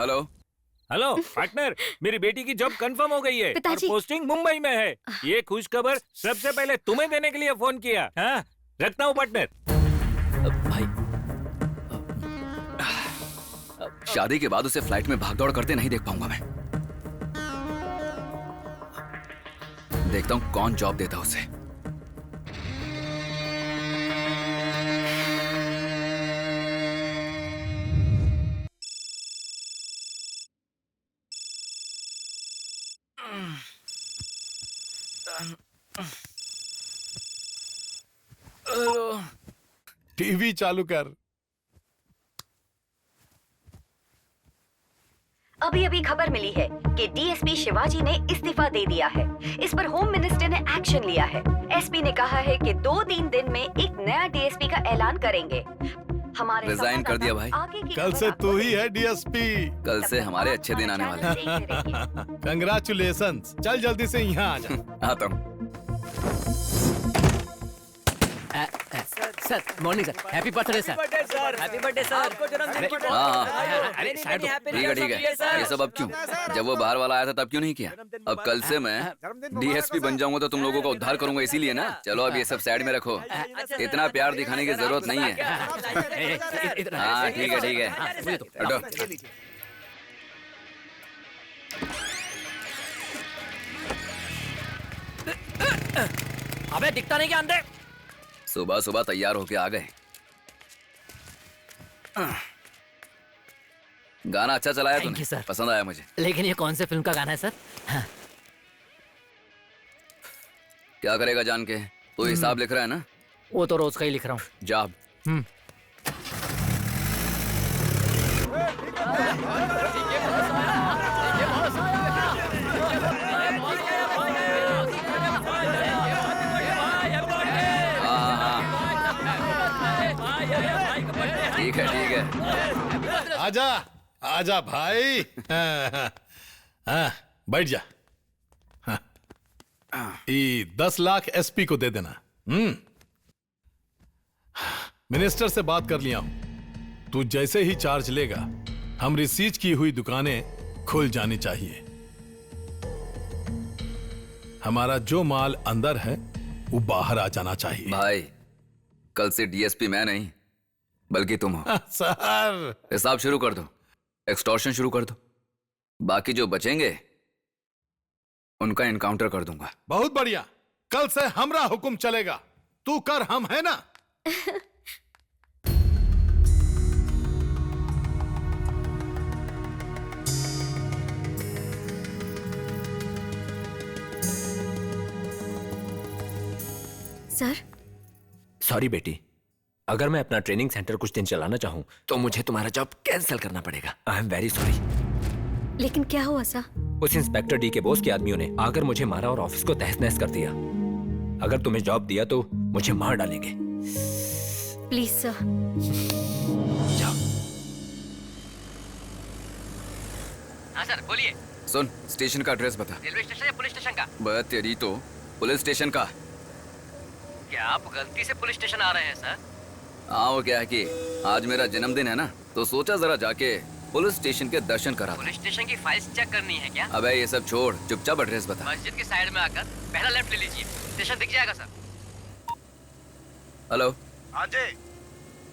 हेलो हेलो पार्टनर, मेरी बेटी की जॉब कंफर्म हो गई है और पोस्टिंग मुंबई में है। ये खुश खबर सबसे पहले तुम्हें देने के लिए फोन किया। हाँ, रखता हूँ पार्टनर। भाई शादी के बाद उसे फ्लाइट में भागदौड़ करते नहीं देख पाऊंगा मैं। देखता हूँ कौन जॉब देता उसे। टीवी चालू कर। अभी अभी खबर मिली है कि डीएसपी शिवाजी ने इस्तीफा दे दिया है। इस पर होम मिनिस्टर ने एक्शन लिया है। एसपी ने कहा है कि 2-3 दिन में एक नया डीएसपी का ऐलान करेंगे। हमारे रिजाइन कर दिया भाई। कल से तू ही है डीएसपी। कल से हमारे अच्छे दिन आने वाले हैं। कंग्रेचुलेशंस। चल जल्दी से यहाँ आ जा। आता हूँ। Sir morning sir. Happy birthday sir. Happy birthday sir. आपको जन्मदिन की अरे ठीक है। ये सब अब क्यों? जब वो बाहर वाला आया था तब क्यों नहीं किया? अब कल से मैं डीएसपी बन जाऊंगा तो तुम लोगों का उद्धार करूंगा, इसीलिए ना। चलो अब ये सब साइड में रखो। इतना प्यार दिखाने की जरूरत नहीं है। हाँ ठीक है। हटो। अबे दिखता नहीं क्या अंदर? सुबह सुबह तैयार होके आ गए। गाना अच्छा चलाया Thank तूने, you, sir. पसंद आया मुझे। लेकिन ये कौन से फिल्म का गाना है सर? हाँ। क्या करेगा जान के? तू हिसाब लिख रहा है ना? वो तो रोज का ही लिख रहा हूँ। जाब। ठीक है ठीक है। आजा आजा भाई। हाँ, बैठ जा। हाँ, 10 लाख एसपी को दे देना। मिनिस्टर से बात कर लिया हूं। तू जैसे ही चार्ज लेगा, हमारी सीज की हुई दुकानें खुल जानी चाहिए। हमारा जो माल अंदर है वो बाहर आ जाना चाहिए। भाई, कल से डीएसपी मैं नहीं बल्कि तुम हो। सर, हिसाब शुरू कर दो, एक्सटॉर्शन शुरू कर दो। बाकी जो बचेंगे उनका एनकाउंटर कर दूंगा। बहुत बढ़िया। कल से हमरा हुक्म चलेगा। तू कर, हम है ना। सर, सॉरी बेटी, अगर मैं अपना ट्रेनिंग सेंटर कुछ दिन चलाना चाहूं तो मुझे तुम्हारा जॉब कैंसिल करना पड़ेगा। I am very sorry. लेकिन क्या हुआ सर? उस इंस्पेक्टर डी के बॉस के आदमियों ने आकर मुझे मारा और ऑफिस को तहस नहस कर दिया। अगर तुम्हें जॉब दिया तो मुझे मार डालेंगे। Please sir. जाओ। हाँ सर, बोलिए। सुन, स्टेशन का एड्रेस बता। रेलवे स्टेशन या पुलिस स्टेशन का? बस तेरी तो पुलिस स्टेशन का। क्या आप गलती से पुलिस स्टेशन आ रहे हैं सर? हाँ, वो क्या है कि आज मेरा जन्मदिन है ना, तो सोचा जरा जाके पुलिस स्टेशन के दर्शन करा। पुलिस स्टेशन की फाइल्स चेक करनी है क्या? अबे ये सब छोड़, चुपचाप एड्रेस बता। मस्जिद के साइड में आकर पहला लेफ्ट ले लीजिए, स्टेशन दिख जाएगा सर। हेलो। हाँ जी,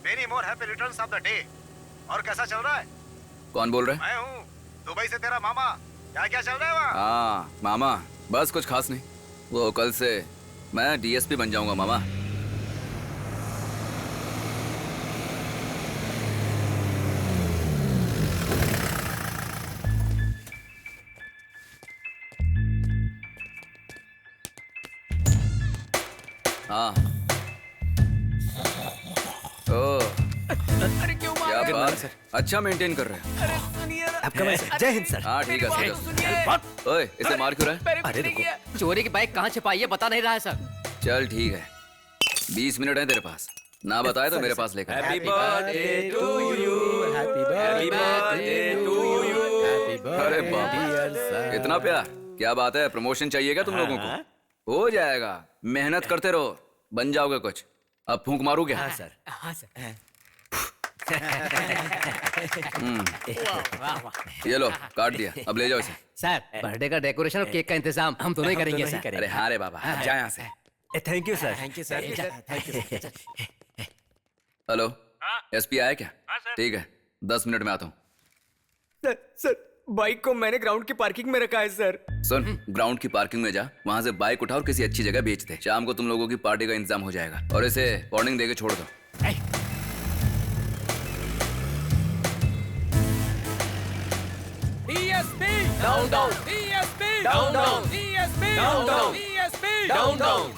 many more happy returns of the day. और कैसा चल रहा है? कौन बोल रहा है? मैं हूँ, दुबई से तेरा मामा। क्या क्या चल रहा है वहाँ? हाँ मामा, बस कुछ खास नहीं। वो कल से मैं डीएसपी बन जाऊंगा मामा। हाँ। ओह, अरे क्यों मार क्या रहे हो? बात है, अच्छा मेंटेन कर रहे हैं। अरे सुनिए ना। आपका मैसेज। जय हिंद सर। हाँ ठीक है मेरी सर। बात सुनिए। ओए, इसे मार क्यों रहा है? मेरे अरे नहीं देखो। किया। चोरी की बाइक कहाँ छिपाई है बता नहीं रहा है सर। चल ठीक है, 20 मिनट है तेरे पास। ना बताए तो मेरे पास लेकर। Happy birthday to you, happy birthday to you, happy अरे बाप, इतना प्यार, क्या बात है? प्रमोशन चाहिए क्या तुम लोगों को? हो जाएगा, मेहनत करते रहो, बन जाओगे कुछ। अब फूंक मारू क्या? हाँ सर। हाँ सर। वाह वाह। ये लो, काट दिया, अब ले जाओ इसे। सर, बर्थडे का डेकोरेशन और केक का इंतजाम हम दोनों ही करेंगे सर। अरे हाँ रे बाबा, जा यहाँ से। Thank you sir. Thank you sir. Hello, SP आया क्या? ठीक है, 10 मिनट में आता हूँ। सर, बाइक को मैंने ग्राउंड की पार्किंग में रखा है सर। सुन, ग्राउंड की पार्किंग में जा, वहाँ से बाइक उठा और किसी अच्छी जगह बेच दे। शाम को तुम लोगों की पार्टी का इंतजाम हो जाएगा। और इसे वार्निंग देके छोड़ दो। DSP down down, DSP down down, DSP down down, DSP down down.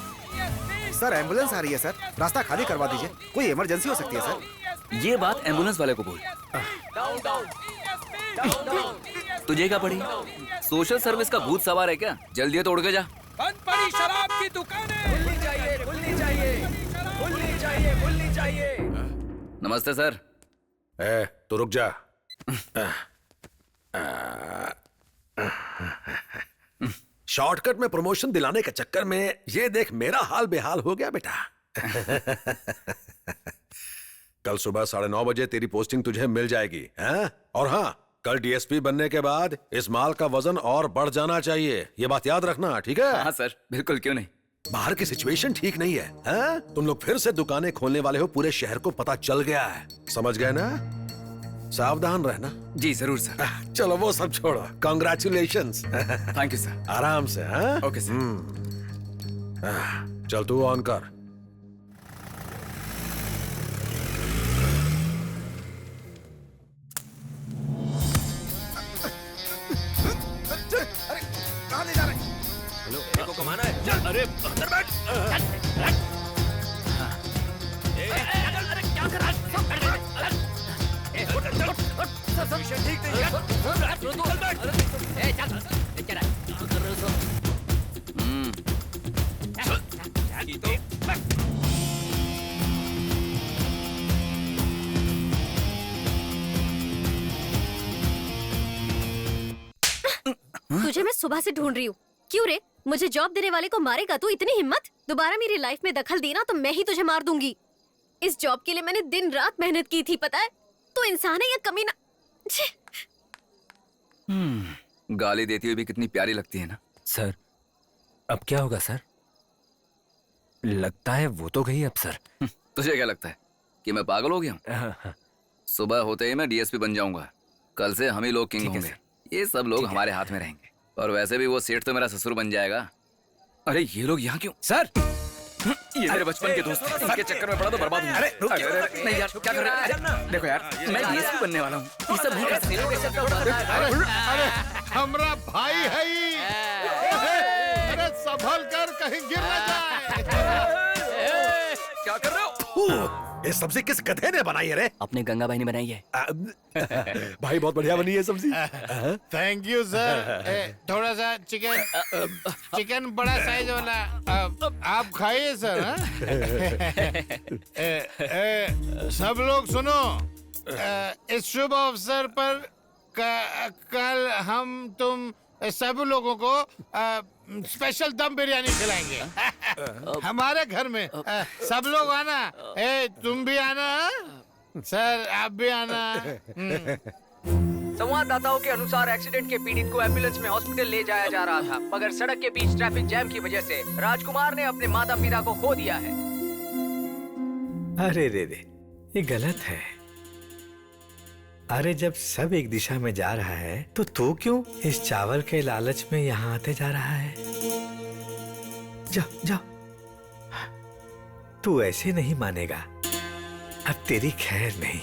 Sir, ambulance आ रही है सर, रास्ता खाली करवा दीजिए। कोई इमरजेंसी हो सकती है सर। ये बात एम्बुलेंस वाले को बोल। Down down, down down. तुझे क्या पड़ी? सोशल सर्विस का भूत सवार है क्या? जल्दी है तो उड़ के जा। बंद पड़ी शराब की दुकानें। खुलनी चाहिए, खुलनी चाहिए, खुलनी चाहिए, खुलनी चाहिए। नमस्ते सर। तो रुक जा। शॉर्टकट में प्रमोशन दिलाने के चक्कर में ये देख मेरा हाल बेहाल हो गया बेटा। कल सुबह 9:30 बजे तेरी पोस्टिंग तुझे मिल जाएगी, हैं? और हाँ, कल डीएसपी बनने के बाद इस माल का वजन और बढ़ जाना चाहिए, ये बात याद रखना, ठीक है? हाँ सर, बिल्कुल, क्यों नहीं। बाहर की सिचुएशन ठीक नहीं है, हैं? तुम लोग फिर से दुकानें खोलने वाले हो, पूरे शहर को पता चल गया है, समझ गए ना? सावधान रहना। जी जरूर सर। चलो वो सब छोड़ो, कांग्रेचुलेशंस। Thank you sir. आराम से, हाँ? Okay sir. चल तू ऑन कर। को कमाना है। चल अरे अंदर बैठ। अरे क्या कर रहा है? ठीक नहीं है। चल बैठ। क्या कर रहे हो सब? तुझे मैं सुबह से ढूंढ रही हूँ। क्यों रे? मुझे जॉब देने वाले को मारेगा तू? इतनी हिम्मत? दोबारा मेरी लाइफ में दखल देना तो मैं ही तुझे मार दूंगी। इस जॉब के लिए मैंने दिन रात मेहनत की थी, पता है? तू इंसान है या कमीना? गाली देती हुई भी कितनी प्यारी लगती है ना। सर अब क्या होगा सर? लगता है वो तो गई अब सर। तुझे क्या लगता है कि मैं पागल हो गया हूँ? सुबह होते ही मैं डीएसपी बन जाऊंगा। कल से हम ही लोग किंग होंगे। ये सब लोग हमारे हाथ में रहेंगे। और वैसे भी वो सेठ तो मेरा ससुर बन जाएगा। अरे ये लोग यहाँ क्यों? सर ये मेरे बचपन के दोस्त हैं। इनके चक्कर में पड़ा तो बर्बाद हूँ। अरे नहीं यार, क्या कर रहे हैं? देखो यार, मैं डीएसपी बनने वाला हूँ। ये सब नहीं कर सकते। अरे हमरा भाई है ही। अरे संभल कर कहीं गिर न जाए। क्या कर रहे हो? ये सब्जी किस गधे ने बनाई है रे? अपने गंगा भाई ने बनाई है। भाई बहुत बढ़िया बनी है सब्जी। Thank you sir. थोड़ा सा चिकन बड़ा साइज वाला आप खाइए सर। सब लोग सुनो, इस शुभ अवसर पर कल हम तुम सब लोगों को स्पेशल दम बिरयानी खिलाएंगे हमारे घर में। सब लोग आना। तुम भी आना सर, आप भी आना। संवाददाताओं के अनुसार एक्सीडेंट के पीड़ित को एम्बुलेंस में हॉस्पिटल ले जाया जा रहा था, मगर सड़क के बीच ट्रैफिक जैम की वजह से राजकुमार ने अपने माता पिता को खो दिया है। अरे रे रे, ये गलत है। अरे जब सब एक दिशा में जा रहा है तो तू क्यों इस चावल के लालच में यहाँ आते जा रहा है? जाओ जाओ, तू ऐसे नहीं मानेगा। अब तेरी खैर नहीं।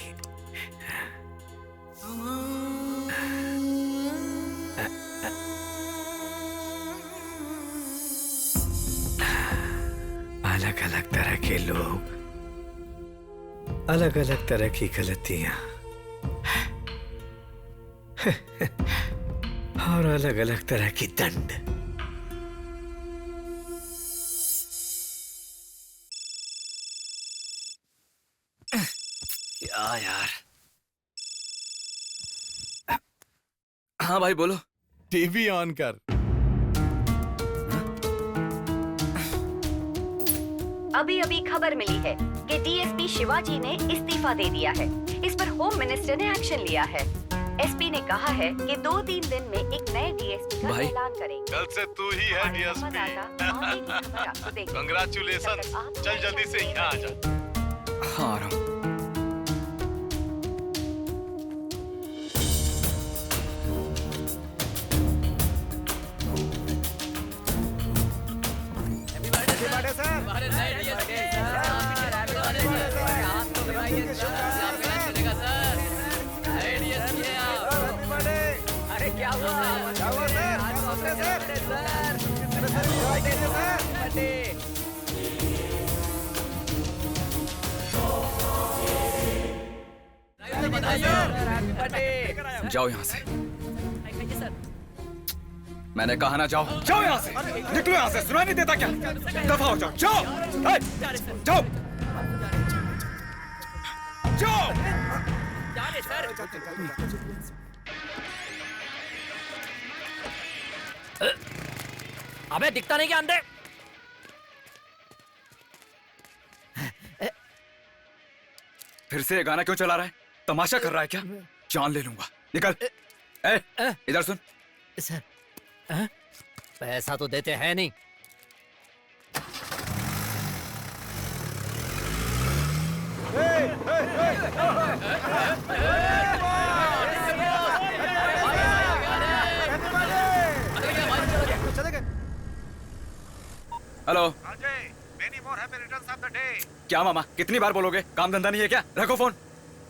अलग अलग तरह के लोग, अलग अलग तरह की गलतियां और अलग अलग तरह की दंड। क्या यार? हाँ भाई बोलो। टीवी ऑन कर। अभी अभी खबर मिली है कि डीएसपी शिवाजी ने इस्तीफा दे दिया है। इस पर होम मिनिस्टर ने एक्शन लिया है। एसपी ने कहा है कि 2-3 दिन में एक नए डीएसपी का ऐलान करेंगे। कल से तू ही है डीएसपी। कंग्रेचुलेशन। चल जल्दी से यहाँ आ जा। हाँ आ रहा हूँ। अरे क्या हुआ? जाओ यहाँ से। मैंने कहा ना जाओ। जाओ यहाँ से। निकलो यहाँ से। सुनाई नहीं देता क्या? दफा हो जाओ। जाओ जाओ जाओ। अबे दिखता नहीं क्या अंदर? फिर से ये गाना क्यों चला रहा है? तमाशा कर रहा है क्या? जान ले लूंगा। निकल। इधर सुन। सर पैसा तो देते हैं नहीं। हेलो। क्या मामा, कितनी बार बोलोगे? काम धंधा नहीं है क्या? रखो फोन।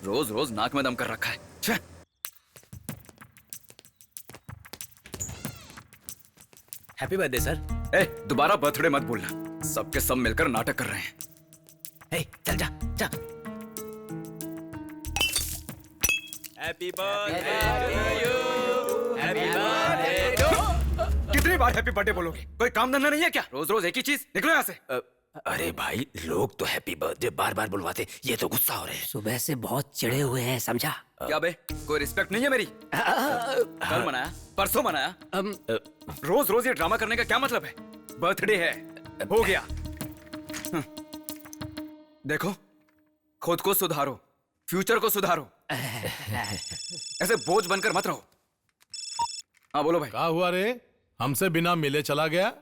रोज रोज नाक में दम कर रखा है। Happy birthday sir. दोबारा बर्थडे मत बोलना, सबके सब मिलकर नाटक कर रहे हैं। चल जा जा। Happy birthday to you, happy birthday to. कितनी बार हैप्पी बर्थडे बोलोगे? कोई काम धंधा नहीं है क्या? रोज रोज एक ही चीज, निकलो यहाँ से। अरे भाई, लोग तो हैप्पी बर्थडे बार बार बुलवाते, ये तो गुस्सा हो रहे हैं। सुबह से बहुत चिढ़े हुए हैं, समझा? क्या बे, कोई रिस्पेक्ट नहीं है मेरी? कल मनाया, परसों मनाया, रोज रोज ये ड्रामा करने का क्या मतलब है? बर्थडे है, हो गया। देखो, खुद को सुधारो, फ्यूचर को सुधारो, ऐसे बोझ बनकर मत रहो। हाँ बोलो भाई। क्या हुआ रे? हमसे बिना मिले चला गया?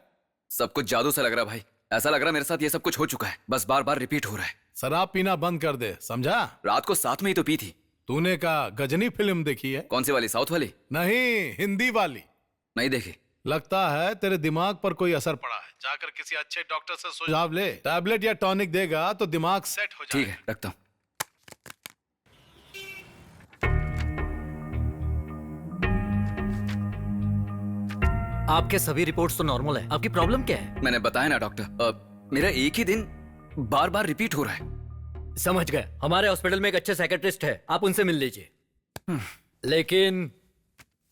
सब कुछ जादू सा लग रहा भाई, ऐसा लग रहा मेरे साथ ये सब कुछ हो चुका है, बस बार बार रिपीट हो रहा है। शराब पीना बंद कर दे, समझा? रात को साथ में ही तो पी थी। तूने का गजनी फिल्म देखी है? कौन सी वाली, साउथ वाली? नहीं, हिंदी वाली। नहीं देखी। लगता है तेरे दिमाग पर कोई असर पड़ा है, जाकर किसी अच्छे डॉक्टर से सुझाव ले, टैबलेट या टॉनिक देगा तो दिमाग सेट हो जाएगा। ठीक है, रखता हूँ। आपके सभी रिपोर्ट्स तो नॉर्मल है, आपकी प्रॉब्लम क्या है? मैंने बताया ना डॉक्टर, मेरा एक ही दिन बार बार रिपीट हो रहा है। समझ गए, हमारे हॉस्पिटल में एक अच्छे साइकेट्रिस्ट है, आप उनसे मिल लीजिए। लेकिन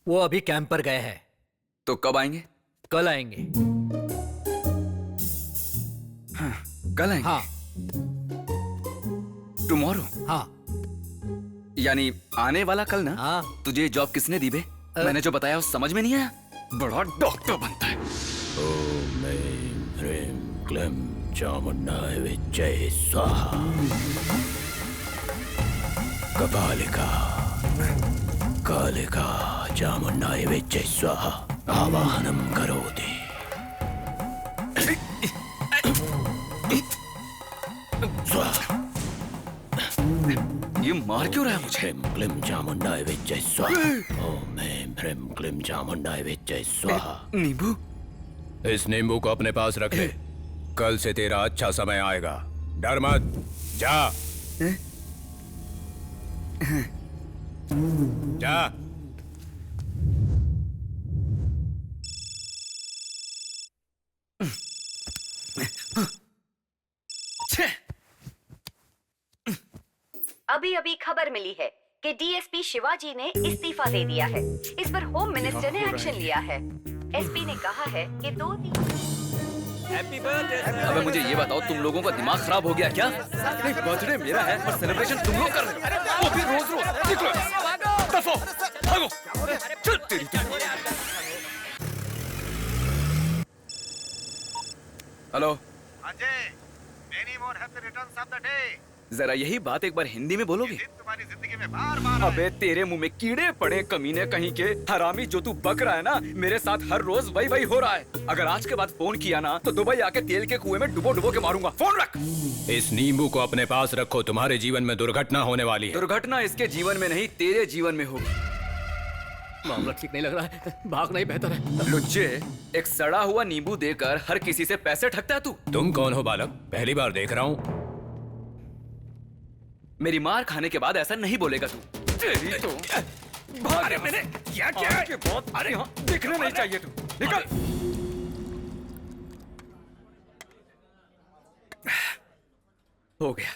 वो अभी कैंप पर गए हैं। तो कब आएंगे? कल आएंगे। कल आएंगे? हाँ। टुमारो? हाँ। यानी आने वाला कल ना? हाँ। तुझे जॉब किसने दी बे? मैंने जो बताया वो समझ में नहीं आया? बड़ा डॉक्टर बनता है। ओम ऐं ह्रीं क्लीं चामुण्डाय विद्महे स्वाहा। कपालिका कालिका चामुण्डाय विद्महे स्वाहा। आवाहनं करोति। स्वाहा। ये मार क्यों रहा है मुझे? ह्रीं क्लीं चामुण्डाय विद्महे स्वाहा। ओम ऐं ह्रीं क्लीं चामुण्डाय विद्महे स्वाहा। नींबू? इस नींबू को अपने पास रख ले, कल से तेरा अच्छा समय आएगा। डर मत, जा। जा। अभी अभी खबर मिली है कि डीएसपी शिवाजी ने इस्तीफा दे दिया है। इस पर होम मिनिस्टर ने एक्शन लिया है। एसपी ने कहा है कि 2 दिन। Happy birthday. अबे मुझे ये बताओ, तुम लोगों का दिमाग खराब हो गया क्या? नहीं, बर्थडे मेरा है और सेलिब्रेशन तुम लोग कर रहे हो, वो भी रोज रोज। निकलो, दफो, भागो, चल तेरी। Hello. Ajay, many more happy returns of the day. जरा यही बात एक बार हिंदी में बोलोगे? तुम्हारी जिंदगी में बार-बार। अबे तेरे मुंह में कीड़े पड़े कमीने कहीं के। हरामी, जो तू बक रहा है ना, मेरे साथ हर रोज वही हो रहा है। अगर आज के बाद फोन किया ना तो दुबई आके तेल के कुएं में डुबो के मारूंगा। फोन रख। इस नींबू को अपने पास रखो, तुम्हारे जीवन में दुर्घटना होने वाली है। दुर्घटना इसके जीवन में नहीं, तेरे जीवन में होगी। मामला ठीक नहीं लग रहा है, भागना ही बेहतर है। लुच्चे, एक सड़ा हुआ नींबू देकर हर किसी से पैसे ठगता है तू। तुम कौन हो बालक? पहली बार देख रहा हूँ। मेरी मार खाने के बाद ऐसा नहीं बोलेगा तू। तेरी तो। अरे मैंने क्या के बहुत। अरे यहाँ दिखने नहीं चाहिए तू। निकल। हो गया,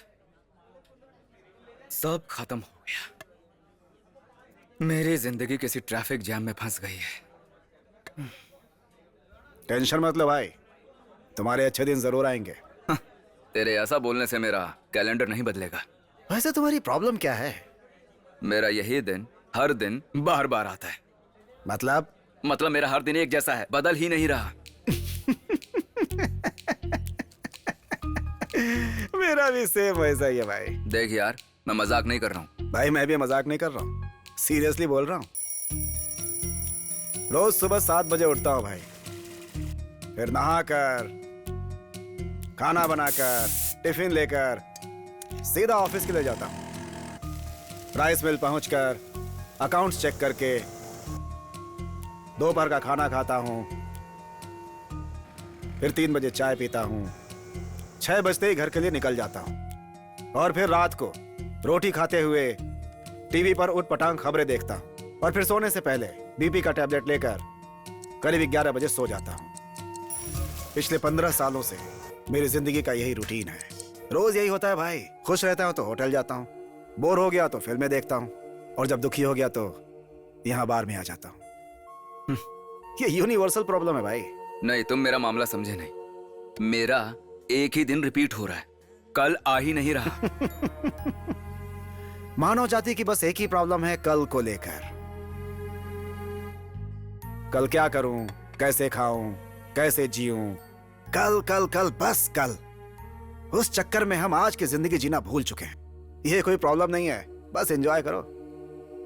सब खत्म हो गया। मेरी जिंदगी किसी ट्रैफिक जैम में फंस गई है। टेंशन मत लो भाई, तुम्हारे अच्छे दिन जरूर आएंगे। तेरे ऐसा बोलने से मेरा कैलेंडर नहीं बदलेगा। वैसे तुम्हारी प्रॉब्लम क्या है? मेरा यही दिन हर दिन बार बार आता है। मतलब मेरा हर दिन एक जैसा है, बदल ही नहीं रहा। मेरा भी सेम वैसा ही है भाई। देख यार, मैं मजाक नहीं कर रहा हूँ। भाई मैं भी मजाक नहीं कर रहा हूँ, सीरियसली बोल रहा हूँ। रोज सुबह 7 बजे उठता हूँ भाई, फिर नहाकर, खाना बनाकर, टिफिन लेकर सीधा ऑफिस के लिए जाता हूँ। राइस मिल पहुंचकर अकाउंट्स चेक करके दोपहर का खाना खाता हूँ, फिर 3 बजे चाय पीता हूँ, 6 बजते ही घर के लिए निकल जाता हूँ, और फिर रात को रोटी खाते हुए टीवी पर उटपटांग खबरें देखता हूँ, और फिर सोने से पहले बीपी का टैबलेट लेकर करीब 11 बजे सो जाता हूँ। पिछले 15 सालों से मेरी जिंदगी का यही रूटीन है। रोज यही होता है भाई। खुश रहता हूँ तो होटल जाता हूँ, बोर हो गया तो फिल्में देखता हूँ, और जब दुखी हो गया तो यहाँ बार में आ जाता हूँ। ये यूनिवर्सल प्रॉब्लम है भाई। नहीं, तुम मेरा मामला समझे नहीं। मेरा एक ही दिन रिपीट हो रहा है, कल आ ही नहीं रहा। मानव जाति की बस एक ही प्रॉब्लम है, कल को लेकर। कल क्या करूं, कैसे खाऊं, कैसे जीऊं, कल कल कल बस कल। उस चक्कर में हम आज की जिंदगी जीना भूल चुके हैं। ये कोई प्रॉब्लम नहीं है, बस एंजॉय करो।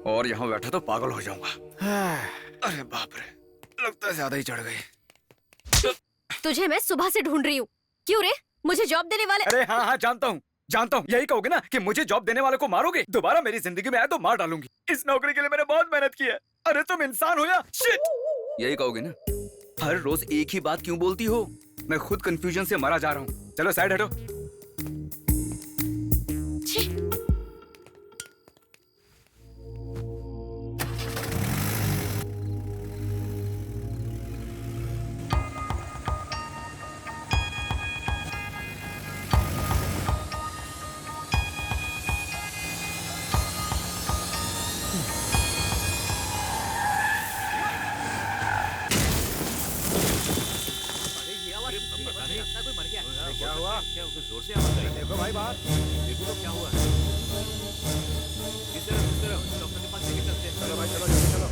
और यहाँ बैठा तो पागल हो जाऊंगा। अरे बाप रे, लगता है ज्यादा ही चढ़ गई। तुझे मैं सुबह से ढूंढ रही हूँ। क्यों रे, मुझे जॉब देने वाले? अरे हाँ हाँ, जानता हूँ। यही कहोगे ना कि मुझे जॉब देने वाले को मारोगे, दोबारा मेरी जिंदगी में आए तो मार डालूंगी। इस नौकरी के लिए मैंने बहुत मेहनत की है। अरे तुम इंसान हो या शिट? यही कहोगे ना? हर रोज एक ही बात क्यों बोलती हो? मैं खुद कंफ्यूजन से मरा जा रहा हूँ। चलो साइड हटो। क्या हुआ? क्या जोर से आवाज आई? देखो भाई बाहर, देखो तो क्या हुआ? किस तरफ डॉक्टर के पास लेके चलते हैं। चलो भाई, चलो जल्दी चलो।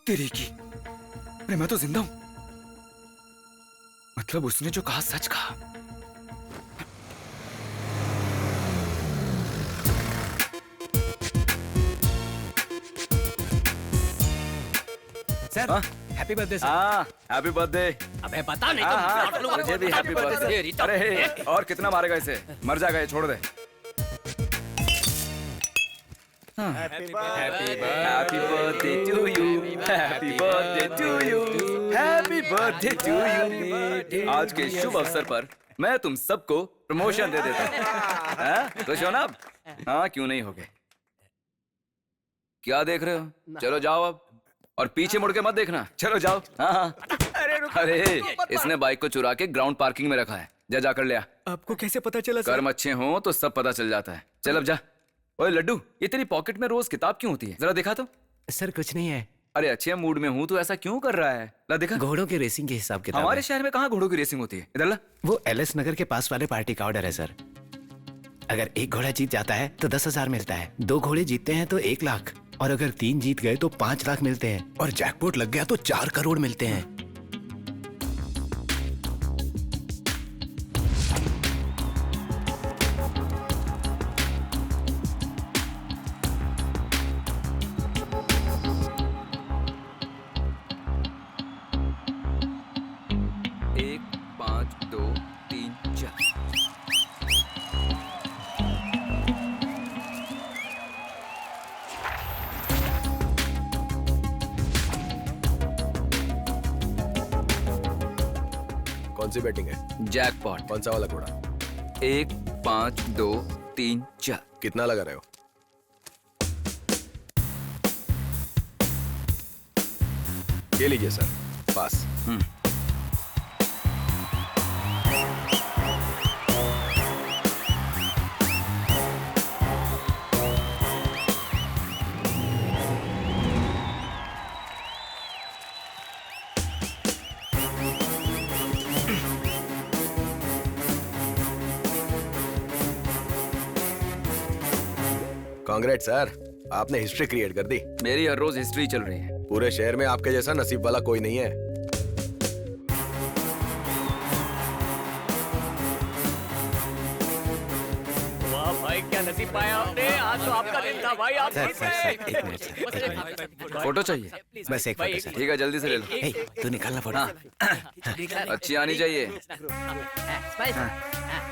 तेरी की, अरे मैं तो जिंदा हूं। मतलब उसने जो कहा सच कहा। Sir, happy birthday sir. हाँ, हैप्पी बर्थडे। अबे बता नहीं तो मुझे भी हैप्पी बर्थडे। अरे और कितना मारेगा इसे? मर जाएगा ये, छोड़ दे। Happy birthday to you, happy birthday to you, happy birthday to you. आज के शुभ अवसर पर मैं तुम सबको प्रमोशन दे देता हूँ। खुश हो ना अब? हाँ, क्यों नहीं होगे? क्या देख रहे हो? चलो जाओ अब, और पीछे मुड़ के मत देखना। चलो जाओ। हाँ। अरे इसने बाइक को चुरा के ग्राउंड पार्किंग में रखा है, जा जाकर ले आ। आपको कैसे पता चला सर? कर्म अच्छे हो तो सब पता चल जाता है। चल अब जा। ओए लड्डू, ये तेरी पॉकेट में रोज किताब क्यों होती है? जरा देखा तो। सर कुछ नहीं है। अरे अच्छे मूड में हूँ तो ऐसा क्यों कर रहा है? ला देखा। घोड़ों की रेसिंग के हिसाब किताब। हमारे शहर में कहाँ घोड़ों की रेसिंग होती है? इधर ला। वो एलएस नगर के पास वाले पार्टी का ऑर्डर है सर। अगर एक घोड़ा जीत जाता है तो 10,000 मिलता है, 2 घोड़े जीतते हैं तो 1 लाख, और अगर 3 जीत गए तो 5 लाख मिलते हैं, और जैकपॉट लग गया तो 4 करोड़ मिलते हैं। कौन सी बैटिंग है? जैकपॉट। कौन सा वाला घोड़ा? 1 5 2 3 4। कितना लगा रहे हो? ये लीजिए सर, पास। कांग्रेट सर, आपने हिस्ट्री क्रिएट कर दी। मेरी हर रोज हिस्ट्री चल रही है। पूरे शहर में आपके जैसा नसीब वाला कोई नहीं है। वाह भाई, क्या नसीब पाया आपने। आज तो आपका दिन था भाई। आप जीत गए। फोटो चाहिए? बस एक फोटो सर। ठीक है, जल्दी से ले लो। हे, तू निकालना फोटो। अच्छी आनी चाहिए।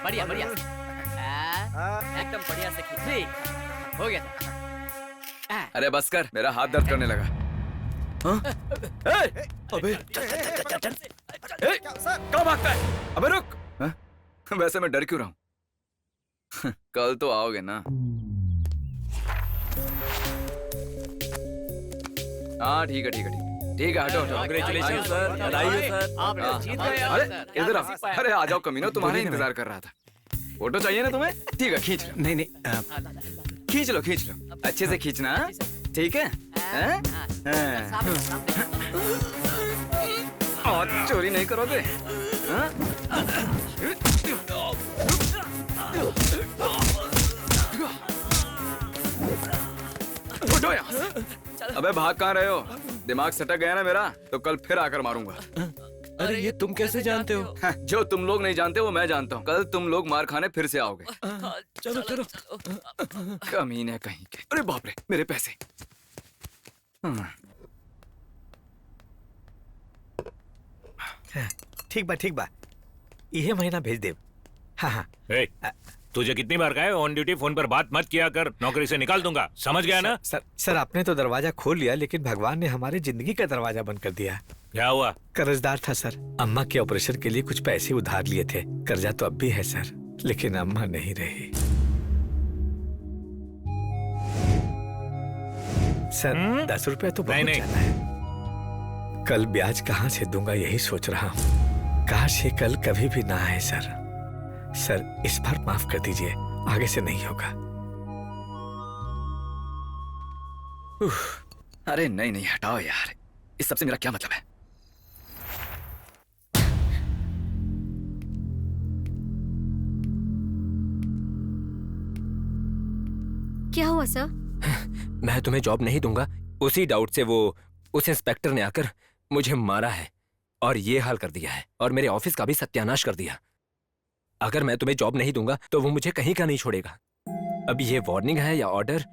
बढ़िया बढ़िया, एकदम बढ़िया से खींच। हो गया। अरे बस कर, मेरा हाथ दर्द करने लगा। हाँ? अबे कहाँ भागता है? अबे रुक। हाँ? वैसे मैं डर क्यों रहा हूँ? कल तो आओगे ना। हाँ ठीक है ठीक है ठीक है ठीक है, हटो हटो। Congratulations, sir. बधाई हो, सर। आप जीत गए। अरे इधर आ, अरे आ जाओ कमीनो, तुम्हारा इंतजार कर रहा था। फोटो चाहिए ना तुम्हें? ठीक है खींच लो। नहीं नहीं खींच लो खींच लो, अच्छे से खींचना, ठीक है? और चोरी नहीं करोगे? उठो यहाँ। अबे भाग कहाँ रहे हो? दिमाग सटक गया ना मेरा तो कल फिर आकर मारूंगा। अरे ये तुम कैसे जानते हो? जो तुम लोग नहीं जानते वो मैं जानता हूँ। कल तुम लोग मार खाने फिर से आओगे। चलो चलो। कमीने कहीं के। अरे बाप रे, मेरे पैसे। ठीक बा ये महीना भेज दे। हाँ हाँ। तुझे कितनी बार कहा है ऑन ड्यूटी फोन पर बात मत किया कर, नौकरी से निकाल दूंगा, समझ गया ना? सर आपने तो दरवाजा खोल लिया, लेकिन भगवान ने हमारी जिंदगी का दरवाजा बंद कर दिया। क्या हुआ? कर्जदार था सर, अम्मा के ऑपरेशन के लिए कुछ पैसे उधार लिए थे। कर्जा तो अब भी है सर, लेकिन अम्मा नहीं रही। सर 10 रुपया तो बहुत ज्यादा है। कल ब्याज कहाँ से दूंगा यही सोच रहा हूँ। काश ये कल कभी भी ना आए सर। सर इस बार माफ कर दीजिए, आगे से नहीं होगा। अरे नहीं नहीं हटाओ यार, इस सबसे मेरा क्या मतलब है? क्या हुआ सर? मैं तुम्हें जॉब नहीं दूंगा, उसी डाउट से वो उस इंस्पेक्टर ने आकर मुझे मारा है और ये हाल कर दिया है और मेरे ऑफिस का भी सत्यानाश कर दिया। अगर मैं तुम्हें जॉब नहीं दूंगा तो वो मुझे कहीं का नहीं छोड़ेगा। अब ये वार्निंग है या ऑर्डर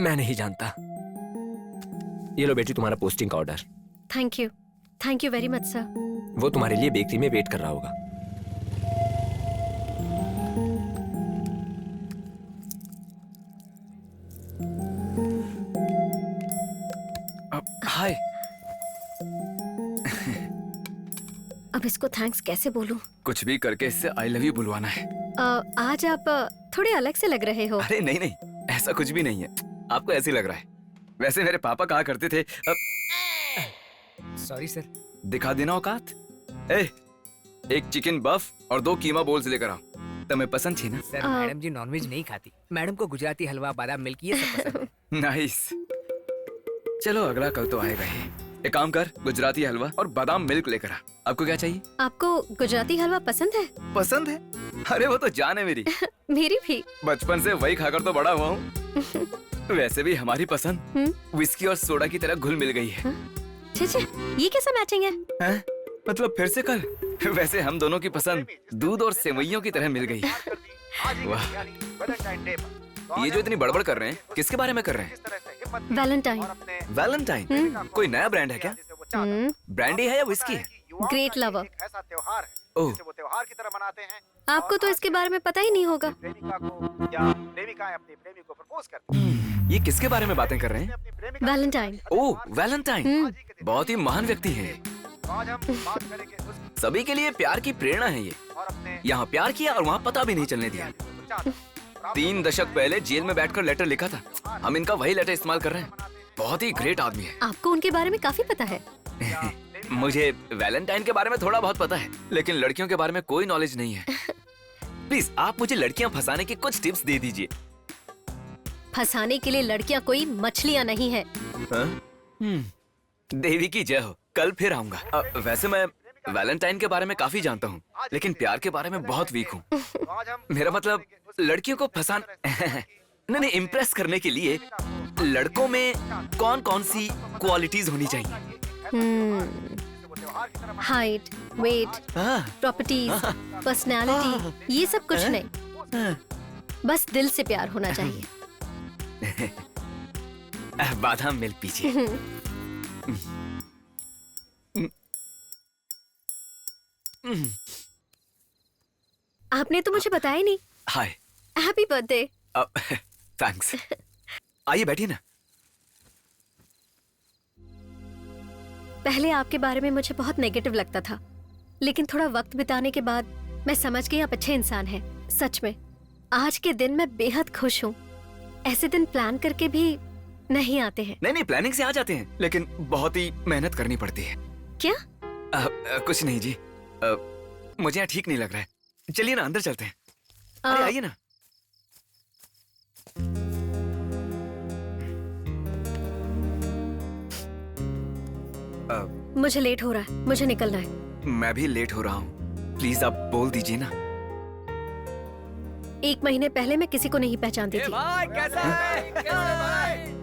मैं नहीं जानता। ये लो बेटी तुम्हारा पोस्टिंग का order. Thank you very much sir. वो तुम्हारे लिए बेकरी में वेट कर रहा होगा। हाय। अब इसको थैंक्स कैसे बोलूं? कुछ भी करके इससे आई लव यू बुलवाना है। आज आप थोड़े अलग से लग रहे हो। अरे नहीं नहीं, ऐसा कुछ भी नहीं है, आपको ऐसे लग रहा है। वैसे मेरे पापा कहा करते थे सॉरी सर। दिखा देना औकात। एक चिकन बफ और 2 कीमा बोल्स लेकर आओ। तुम्हें पसंद थी ना? सर मैडम जी नॉनवेज नहीं खाती, मैडम को गुजराती हलवा, बादाम मिल्क ये सब पसंद है। नाइस। चलो अगला कल तो आएगा ही। एक काम कर, गुजराती हलवा और बादाम मिल्क लेकर आ। आपको क्या चाहिए? आपको गुजराती हलवा पसंद है? पसंद है? अरे वो तो जान है मेरी। मेरी भी। बचपन से वही खाकर तो बड़ा हुआ हूँ। वैसे भी हमारी पसंद विस्की और सोडा की तरह घुल मिल गई है। ये कैसा मैचिंग है? मतलब फिर से कल। वैसे हम दोनों की पसंद दूध और सेवइयों की तरह मिल गई। वाह, ये जो इतनी बड़बड़ कर रहे हैं किसके बारे में कर रहे हैं? वैलेंटाइन। वैलेंटाइन? कोई नया ब्रांड है क्या? ब्रांडी है या विस्की है? Great lover. ओह, आपको तो इसके बारे में पता ही नहीं होगा। ये किसके बारे में बातें कर रहे हैं? वैलेंटाइन। ओह वैलेंटाइन, बहुत ही महान व्यक्ति है। सभी के लिए प्यार की प्रेरणा है ये। यहाँ प्यार किया और वहाँ पता भी नहीं चलने दिया। 3 दशक पहले जेल में बैठकर लेटर लिखा था, हम इनका वही लेटर इस्तेमाल कर रहे हैं। बहुत ही ग्रेट आदमी है। आपको उनके बारे में काफी पता है। मुझे वैलेंटाइन के बारे में थोड़ा बहुत पता है, लेकिन लड़कियों के बारे में कोई नॉलेज नहीं है। प्लीज आप मुझे लड़कियां फंसाने की कुछ टिप्स दे दीजिए। फंसाने के लिए लड़कियां कोई मछलियां नहीं है। देवी की जय हो, कल फिर आऊंगा। वैसे मैं वैलेंटाइन के बारे में काफी जानता हूँ, लेकिन प्यार के बारे में बहुत वीक हूँ। मेरा मतलब लड़कियों को नहीं इम्प्रेस करने के लिए लड़कों में कौन कौन सी क्वालिटीज होनी चाहिए? हाइट, वेट, प्रॉपर्टीज, पर्सनालिटी, ये सब कुछ नहीं, बस दिल से प्यार होना चाहिए। बादाम मिल्क पीजिए। आपने तो मुझे बताया ही नहीं। हाय, हैप्पी बर्थडे। थैंक्स। आइए बैठिए ना। पहले आपके बारे में मुझे बहुत नेगेटिव लगता था, लेकिन थोड़ा वक्त बिताने के बाद मैं समझ गई आप अच्छे इंसान हैं। सच में आज के दिन मैं बेहद खुश हूँ। ऐसे दिन प्लान करके भी नहीं आते हैं। नहीं, प्लानिंग से आ जाते हैं, लेकिन बहुत ही मेहनत करनी पड़ती है। क्या? कुछ नहीं जी, मुझे यहाँ ठीक नहीं लग रहा है। चलिए ना, अंदर चलते हैं। अरे आइए ना। मुझे लेट हो रहा है, मुझे निकलना है। मैं भी लेट हो रहा हूँ, प्लीज आप बोल दीजिए ना। 1 महीने पहले मैं किसी को नहीं पहचानती थी। भाई कैसा है?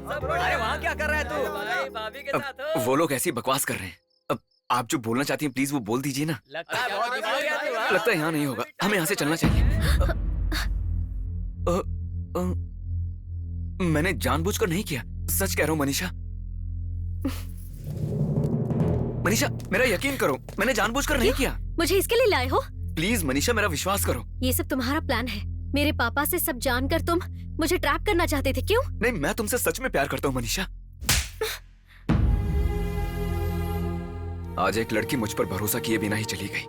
अरे वहाँ क्या कर रहा है तू? भाभी के साथ। वो लोग ऐसी बकवास कर रहे हैं। अब आप जो बोलना चाहती हैं प्लीज वो बोल दीजिए ना। लगता है यहाँ नहीं होगा, हमें यहाँ से चलना चाहिए। मैंने जानबूझकर नहीं किया, सच कह रहा हूँ मनीषा। मनीषा मेरा यकीन करो, मैंने जानबूझकर नहीं किया। मुझे इसके लिए लाए हो? प्लीज मनीषा मेरा विश्वास करो। ये सब तुम्हारा प्लान है। मेरे पापा से सब जानकर तुम मुझे ट्रैप करना चाहते थे, क्यों? नहीं, मैं तुमसे सच में प्यार करता हूँ मनीषा। आज एक लड़की मुझ पर भरोसा किए बिना ही चली गई।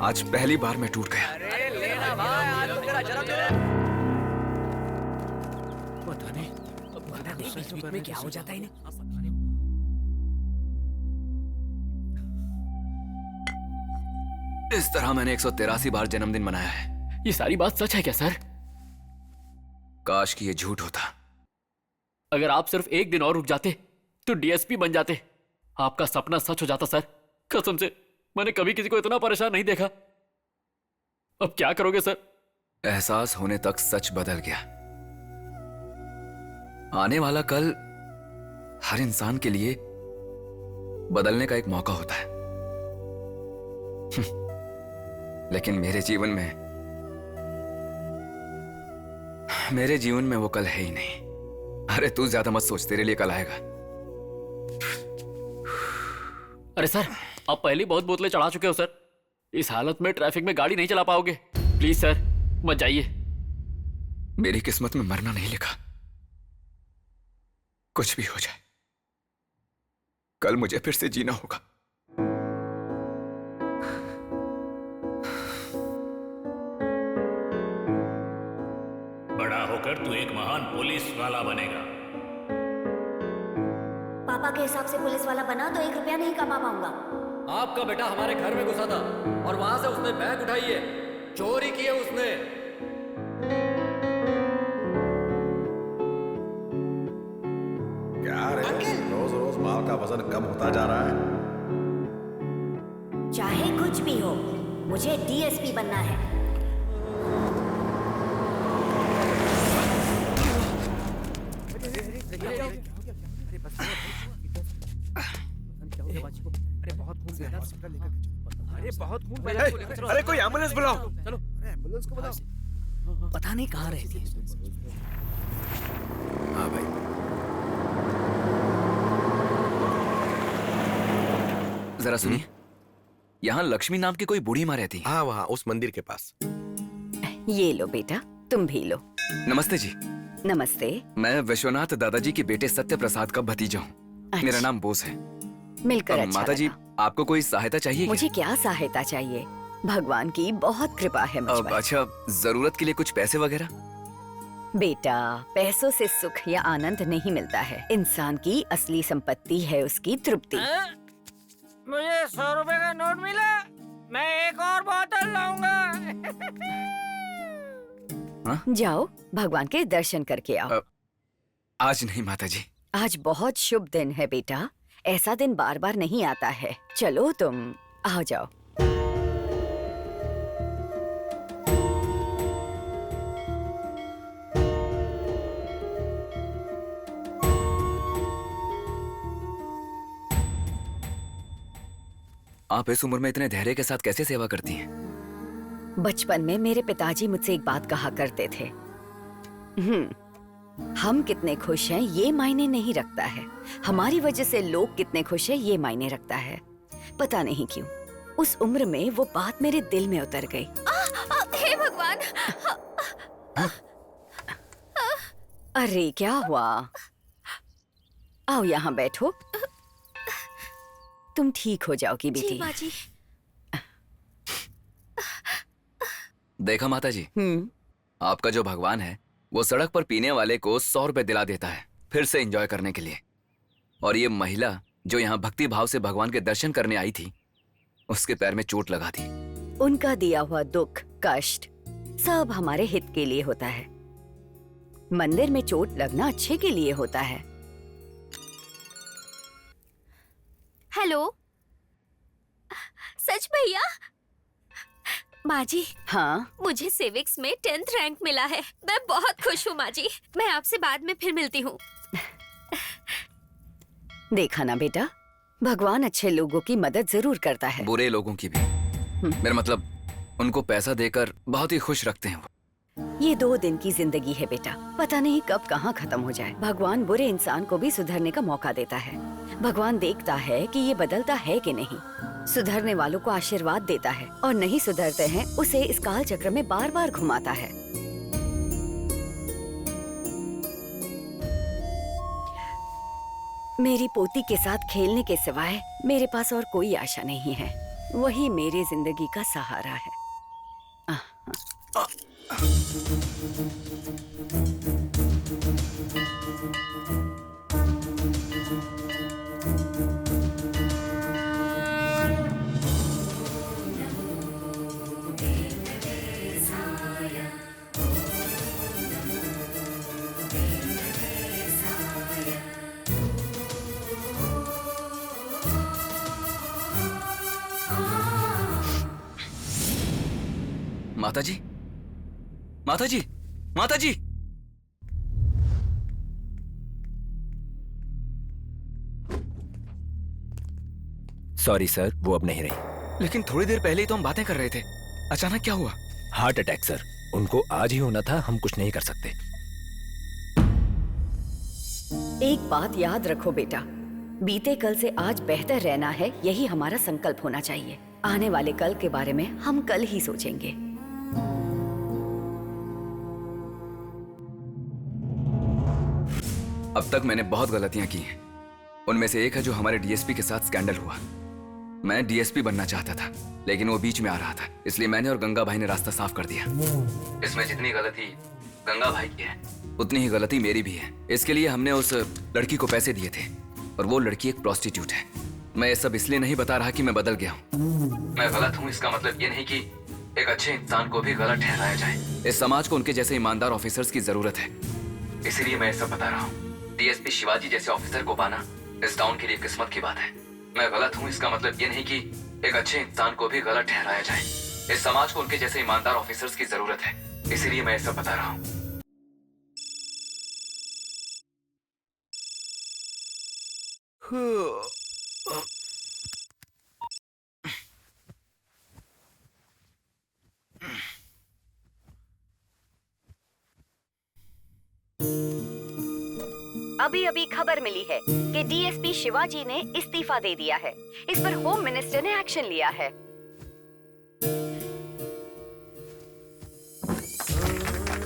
आज पहली बार मैं टूट गया। अरे लेना भाई, आज तो तेरा जन्मदिन है। पता नहीं बीच में क्या हो जाता है इन्हें। इस तरह मैंने 183 बार जन्मदिन मनाया है। ये सारी बात सच है क्या सर? काश कि ये झूठ होता। अगर आप सिर्फ 1 दिन और रुक जाते तो डीएसपी बन जाते। आपका सपना सच हो जाता सर। कसम से मैंने कभी किसी को इतना परेशान नहीं देखा। अब क्या करोगे सर? एहसास होने तक सच बदल गया। आने वाला कल हर इंसान के लिए बदलने का एक मौका होता है। लेकिन मेरे जीवन में वो कल है ही नहीं। अरे तू ज्यादा मत सोच, तेरे लिए कल आएगा। अरे सर, आप पहले बहुत बोतलें चढ़ा चुके हो सर। इस हालत में ट्रैफिक में गाड़ी नहीं चला पाओगे। प्लीज सर मत जाइए। मेरी किस्मत में मरना नहीं लिखा। कुछ भी हो जाए, कल मुझे फिर से जीना होगा। बड़ा होकर तू एक महान पुलिस वाला बनेगा। पापा के हिसाब से पुलिस वाला बना तो 1 रुपया नहीं कमा पाऊंगा। आपका बेटा हमारे घर में घुसा था और वहां से उसने बैग उठाई है, चोरी की है उसने। क्या रे, रोज रोज माल का वजन कम होता जा रहा है। चाहे कुछ भी हो, मुझे डीएसपी बनना है। अरे कोई एम्बुलेंस बुलाओ। चलो एम्बुलेंस को बुलाओ। पता नहीं कहाँ रहती है। हाँ भाई, जरा सुनिए। यहाँ लक्ष्मी नाम की कोई बूढ़ी माँ रहती है। हाँ, वहाँ उस मंदिर के पास। ये लो बेटा, तुम भी लो। नमस्ते जी। नमस्ते। मैं विश्वनाथ दादाजी के बेटे सत्य प्रसाद का भतीजा हूँ। मेरा नाम बोस है। मिलकर अच्छा माता जी, लगा। आपको कोई सहायता चाहिए क्या? मुझे क्या सहायता चाहिए? भगवान की बहुत कृपा है मुझ पर। अच्छा, जरूरत के लिए कुछ पैसे वगैरह? बेटा, पैसों से सुख या आनंद नहीं मिलता है। इंसान की असली संपत्ति है उसकी तृप्ति। मुझे 100 रुपए का नोट मिला, मैं एक और बोतल लाऊंगा। जाओ भगवान के दर्शन करके आओ। आज नहीं माता जी। आज बहुत शुभ दिन है बेटा, ऐसा दिन बार बार नहीं आता है। चलो तुम आओ जाओ। आप इस उम्र में इतने धैर्य के साथ कैसे सेवा करती हैं? बचपन में मेरे पिताजी मुझसे एक बात कहा करते थे, हम कितने खुश हैं ये मायने नहीं रखता है, हमारी वजह से लोग कितने खुश हैं ये मायने रखता है। पता नहीं क्यों उस उम्र में वो बात मेरे दिल में उतर गई। हे भगवान! अरे क्या हुआ? आओ यहाँ बैठो। तुम ठीक हो जाओगी बेटी। जी बाजी। देखा माता जी, आपका जो भगवान है वो सड़क पर पीने वाले को 100 रुपए दिला देता है फिर से एंजॉय करने के लिए। और ये महिला जो यहाँ भक्ति भाव से भगवान के दर्शन करने आई थी, उसके पैर में चोट लगा दी। उनका दिया हुआ दुख, कष्ट सब हमारे हित के लिए होता है। मंदिर में चोट लगना अच्छे के लिए होता है। हेलो सच भैया। माँ जी, हाँ मुझे सिविक्स में 10th रैंक मिला है। मैं बहुत खुश हूँ माँ जी। मैं आपसे बाद में फिर मिलती हूँ। देखा ना बेटा, भगवान अच्छे लोगों की मदद जरूर करता है, बुरे लोगों की भी। मेरा मतलब उनको पैसा देकर बहुत ही खुश रखते हैं वो। ये 2 दिन की जिंदगी है बेटा, पता नहीं कब कहाँ खत्म हो जाए। भगवान बुरे इंसान को भी सुधरने का मौका देता है। भगवान देखता है कि ये बदलता है कि नहीं। सुधरने वालों को आशीर्वाद देता है और नहीं सुधरते हैं उसे इस काल चक्र में बार बार घुमाता है। मेरी पोती के साथ खेलने के सिवाय मेरे पास और कोई आशा नहीं है। वही मेरी जिंदगी का सहारा है। माता जी, माता जी, माता जी। सॉरी सर, वो अब नहीं रही। लेकिन थोड़ी देर पहले ही तो हम बातें कर रहे थे, अचानक क्या हुआ? हार्ट अटैक सर, उनको आज ही होना था, हम कुछ नहीं कर सकते। एक बात याद रखो बेटा, बीते कल से आज बेहतर रहना है, यही हमारा संकल्प होना चाहिए। आने वाले कल के बारे में हम कल ही सोचेंगे। अब तक मैंने बहुत गलतियां की हैं। उनमें से एक है जो हमारे डीएसपी के साथ स्कैंडल हुआ। मैं डीएसपी बनना चाहता था, लेकिन वो बीच में आ रहा था, इसलिए मैंने और गंगा भाई ने रास्ता साफ कर दिया। इसमें जितनी गलती गंगा भाई की है, उतनी ही गलती मेरी भी है। इसके लिए हमने उस लड़की को पैसे दिए थे, और वो लड़की एक प्रोस्टिट्यूट है। मैं ये सब इसलिए नहीं बता रहा कि मैं बदल गया हूँ। मैं गलत हूँ इसका मतलब ये नहीं कि एक अच्छे इंसान को भी गलत ठहराया जाए। इस समाज को उनके जैसे ईमानदार ऑफिसर्स की जरूरत है, इसीलिए मैं ये सब बता रहा हूँ। डीएसपी शिवाजी जैसे ऑफिसर को पाना इस टाउन के लिए किस्मत की बात है। मैं गलत हूँ इसका मतलब ये नहीं कि एक अच्छे इंसान को भी गलत ठहराया जाए। इस समाज को उनके जैसे ईमानदार ऑफिसर्स की जरूरत है, इसीलिए मैं ये सब बता रहा हूँ। अभी अभी खबर मिली है कि डीएसपी शिवाजी ने इस्तीफा दे दिया है। इस पर होम मिनिस्टर ने एक्शन लिया है।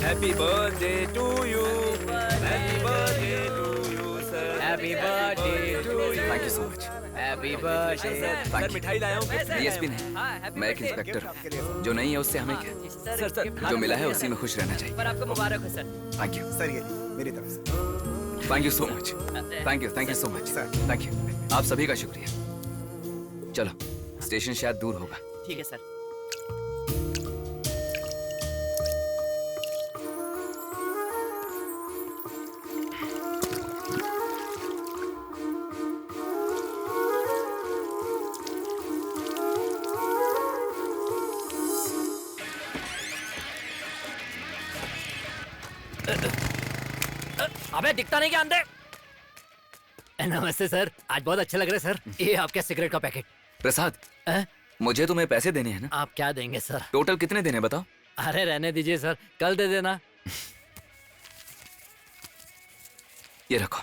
Happy birthday to you, happy birthday to you sir, happy birthday to you. Thank you so much. Happy birthday sir. मिठाई लाया हूँ। डीएसपी नहीं, मैं एक इंस्पेक्टर हूँ। जो नहीं है उससे हमें क्या? सर जो मिला है उसी में खुश रहना चाहिए। पर आपको मुबारक हो सर। थैंक यू सर, ये मेरी तरफ से। Thank you so much. Thank you so much. Thank you, आप सभी का शुक्रिया। चलो, स्टेशन शायद दूर होगा। ठीक है सर। अबे दिखता नहीं क्या अंदर? नमस्ते सर, आज बहुत अच्छे लग रहे सर। ये आपके सिगरेट का पैकेट। प्रसाद, मुझे तुम्हें पैसे देने हैं ना? आप क्या देंगे सर? टोटल कितने देने बताओ? अरे रहने दीजिए सर, कल दे देना। ये रखो।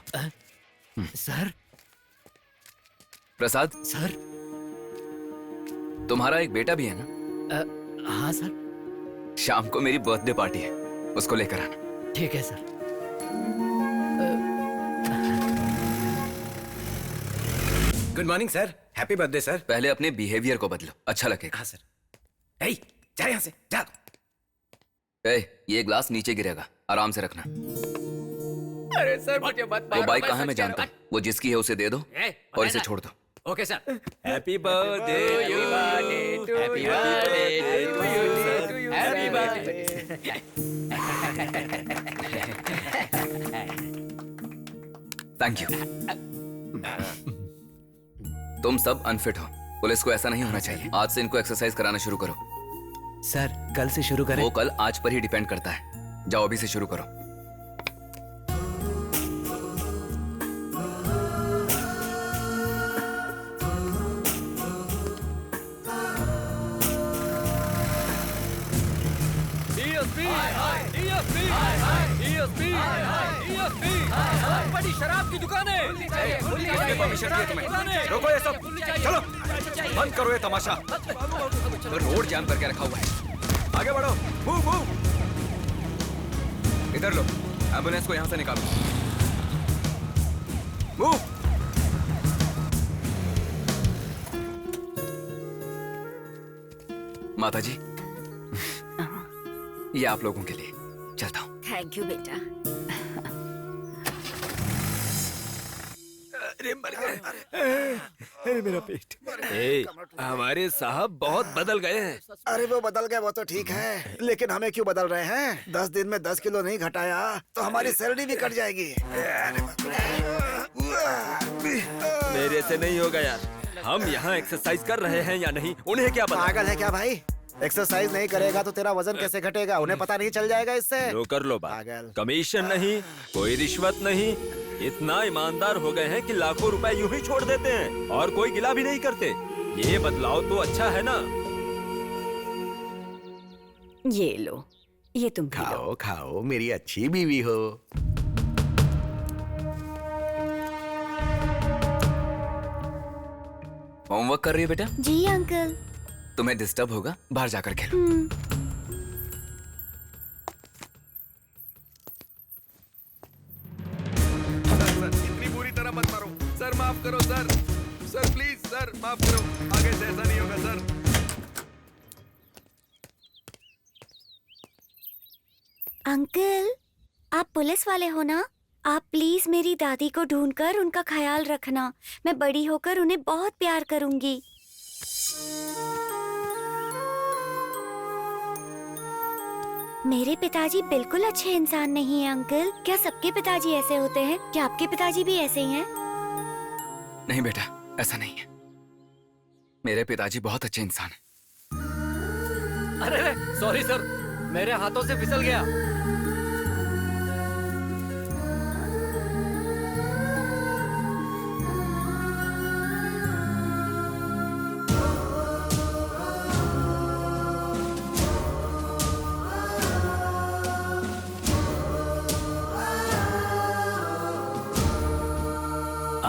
सर। प्रसाद सर, तुम्हारा एक बेटा भी है ना? हाँ सर। शाम को मेरी बर्थडे पार्टी है, उसको लेकर आना। ठीक है sir. Good morning sir, happy birthday sir. पहले अपने बिहेवियर को बदलो, अच्छा लगेगा। हाँ सर। जा यहाँ से, जा। ये ग्लास नीचे गिरेगा, आराम से रखना। अरे सर मुझे मत वो बाइक कहाँ है मैं जानता हूँ, वो जिसकी है उसे दे दो और इसे छोड़ दो। Okay sir. Happy birthday to you, happy birthday to you, happy birthday. Thank you. तुम सब अनफिट हो, पुलिस को ऐसा नहीं होना चाहिए। आज से इनको एक्सरसाइज कराना शुरू करो। सर कल से शुरू करें? वो कल आज पर ही डिपेंड करता है। जाओ अभी से शुरू करो। बड़ी शराब की दुकानें। परमिशन दी तुम्हें? रोको ये सब, चलो बंद करो ये तमाशा। रोड जाम करके रखा हुआ है। आगे बढ़ो, मूव मूव। इधर लो, एम्बुलेंस को यहाँ से निकालो। मूव। माता जी, ये आप लोगों के लिए। चलता हूँ। थैंक यू बेटा। अरे मर गए। अरे मेरा पेट। हमारे साहब बहुत बदल गए हैं। अरे वो बदल गए वो तो ठीक है, लेकिन हमें क्यों बदल रहे हैं? 10 दिन में 10 किलो नहीं घटाया तो हमारी सैलरी भी कट जाएगी। मेरे से नहीं होगा यार। हम यहाँ एक्सरसाइज कर रहे हैं या नहीं, उन्हें क्या पता? पागल है क्या भाई? एक्सरसाइज नहीं करेगा तो तेरा वजन कैसे घटेगा? उन्हें पता नहीं चल जाएगा इससे? लो कर लो बात। कमीशन नहीं, कोई रिश्वत नहीं, इतना ईमानदार हो गए हैं कि लाखों रुपए यूं ही छोड़ देते हैं और कोई गिला भी नहीं करते। ये बदलाव तो अच्छा है ना? ये लो, ये तुम खाओ खाओ, मेरी अच्छी बीवी हो। होमवर्क कर रही है बेटा? जी अंकल। तुम्हें डिस्टर्ब होगा, बाहर जाकर खेलो। इतनी बुरी तरह मत मारो सर, माफ करो सर। सर प्लीज सर, माफ करो, आगे से ऐसा नहीं होगा सर। अंकल, आप पुलिस वाले हो ना? आप प्लीज मेरी दादी को ढूंढकर उनका ख्याल रखना। मैं बड़ी होकर उन्हें बहुत प्यार करूंगी। मेरे पिताजी बिल्कुल अच्छे इंसान नहीं हैं अंकल। क्या सबके पिताजी ऐसे होते हैं? क्या आपके पिताजी भी ऐसे ही हैं? नहीं बेटा, ऐसा नहीं है। मेरे पिताजी बहुत अच्छे इंसान हैं। अरे सॉरी सर, मेरे हाथों से फिसल गया।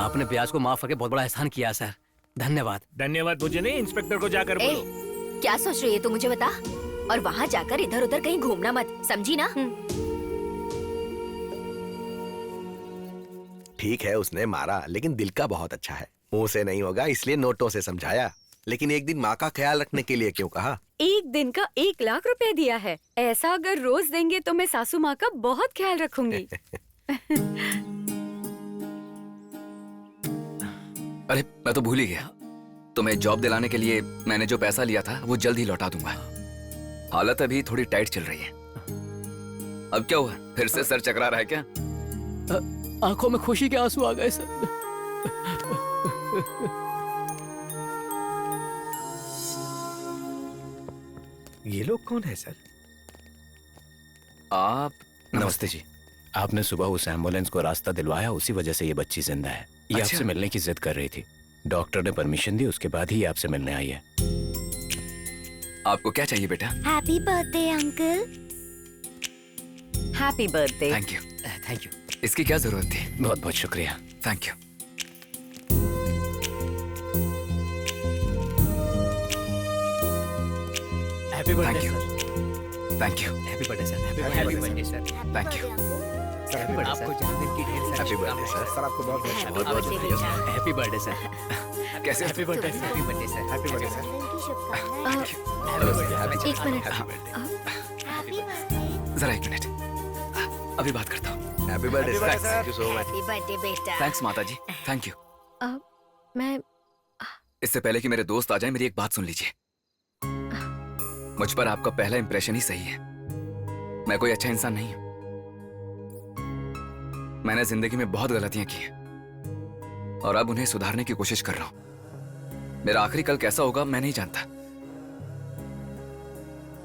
आपने ब्याज को माफ करके बहुत बड़ा एहसान किया सर, धन्यवाद। धन्यवाद मुझे नहीं, इंस्पेक्टर को जाकर बोलो। क्या सोच रही है तू, मुझे बता। और वहाँ जाकर इधर उधर कहीं घूमना मत, समझी ना? ठीक है उसने मारा, लेकिन दिल का बहुत अच्छा है। मुंह से नहीं होगा इसलिए नोटों से समझाया, लेकिन एक दिन माँ का ख्याल रखने के लिए क्यों कहा? एक दिन का 1 लाख रुपए दिया है। ऐसा अगर रोज देंगे तो मैं सासू माँ का बहुत ख्याल रखूंगी। अरे मैं तो भूल ही गया, तुम्हें जॉब दिलाने के लिए मैंने जो पैसा लिया था वो जल्द ही लौटा दूंगा। हालत अभी थोड़ी टाइट चल रही है। अब क्या हुआ, फिर से सर चकरा रहा है क्या? आंखों में खुशी के आंसू आ गए सर। ये लोग कौन है सर? आप नमस्ते जी। आपने सुबह उस एम्बुलेंस को रास्ता दिलवाया, उसी वजह से ये बच्ची जिंदा है। ये अच्छा। आपसे मिलने की जिद कर रही थी। डॉक्टर ने परमिशन दी, उसके बाद ही आपसे मिलने आई है। आपको क्या चाहिए बेटा? Happy birthday uncle. Happy birthday. Thank you. Thank you. इसकी क्या जरूरत थी? बहुत बहुत शुक्रिया। Thank you. Happy birthday Thank sir. Thank you. Happy birthday sir. Happy birthday sir. Thank you. आपको जन्मदिन की ढेर सारी हैप्पी बर्थडे सर। सर आपको बहुत बहुत शुभकामनाएं। Happy birthday sir. कैसे? Happy birthday sir. Happy birthday sir. Happy birthday sir. एक मिनट। Happy birthday. जरा एक मिनट, अभी बात करता हूँ। Happy birthday sir. Thank you so much. Happy birthday बेटा। थैंक्स माता जी, थैंक यू। मैं इससे पहले कि मेरे दोस्त आ जाए, मेरी एक बात सुन लीजिए। मुझ पर आपका पहला इंप्रेशन ही सही है। मैं कोई अच्छा इंसान नहीं हूं। मैंने जिंदगी में बहुत गलतियां की हैं और अब उन्हें सुधारने की कोशिश कर रहा हूं। मेरा आखिरी कल कैसा होगा मैं नहीं जानता।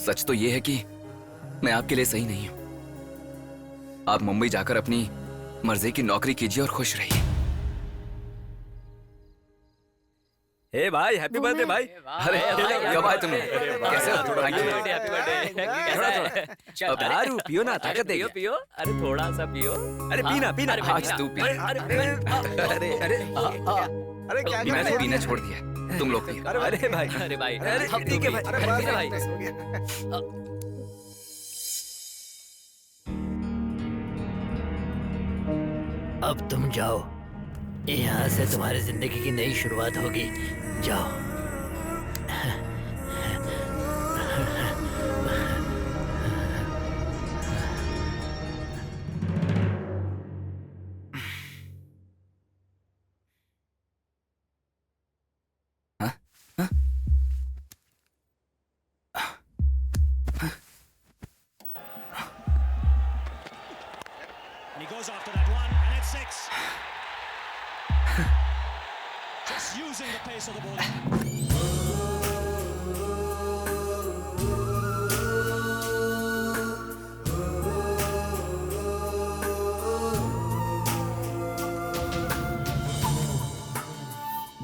सच तो यह है कि मैं आपके लिए सही नहीं हूं। आप मुंबई जाकर अपनी मर्जी की नौकरी कीजिए और खुश रहिए। हे भाई, हैप्पी बर्थडे भाई। अरे कब आए तुमने? कैसे हो? Thank you. अब दारू पियो ना, ताकत देगी। पियो, अरे थोड़ा सा पियो। अरे पीना पीना, आज तू पी। अरे अरे क्या मैंने पीना छोड़ दिया, तुम लोग पियो। अरे भाई, अरे भाई, अरे ठीक है भाई, अरे भाई। अब तुम जाओ, यहाँ से तुम्हारी जिंदगी की नई शुरुआत होगी। जाओ। And he goes after that one, and it's 6. Just using the pace of the ball.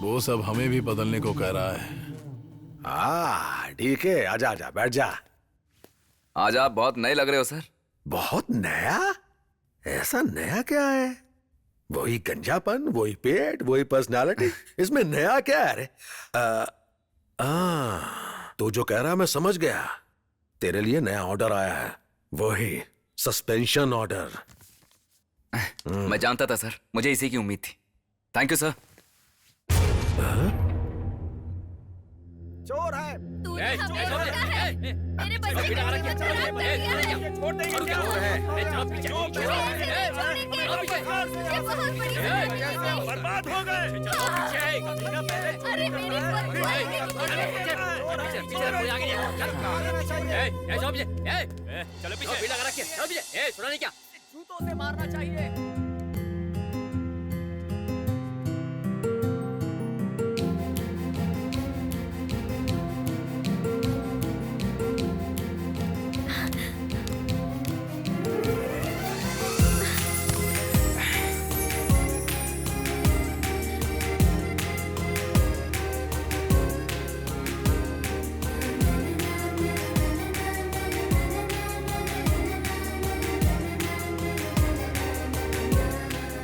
वो सब हमें भी बदलने को कह रहा है। ठीक है, आजा आजा, बैठ जा। आज आप बहुत नए लग रहे हो सर। बहुत नया? ऐसा नया क्या है? वही गंजापन, वही पेट, वही पर्सनालिटी। इसमें नया क्या है? तू जो कह रहा मैं समझ गया। तेरे लिए नया ऑर्डर आया है, वही सस्पेंशन ऑर्डर। मैं जानता था सर, मुझे इसी की उम्मीद थी। Thank you sir. चोर है। तूने हमें रोका है। मेरे बच्चे की खराब कर दिया है। छोड़ दे, क्या चोर है। बहुत बड़ी बर्बाद हो गए। अरे मेरी चलो पीछे लगा रखिए। चलो पीछे। सुना नहीं क्या? जूतों से मारना चाहिए।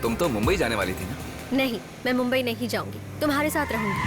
तुम तो मुंबई जाने वाली थी ना? नहीं, मैं मुंबई नहीं जाऊंगी, तुम्हारे साथ रहूंगी।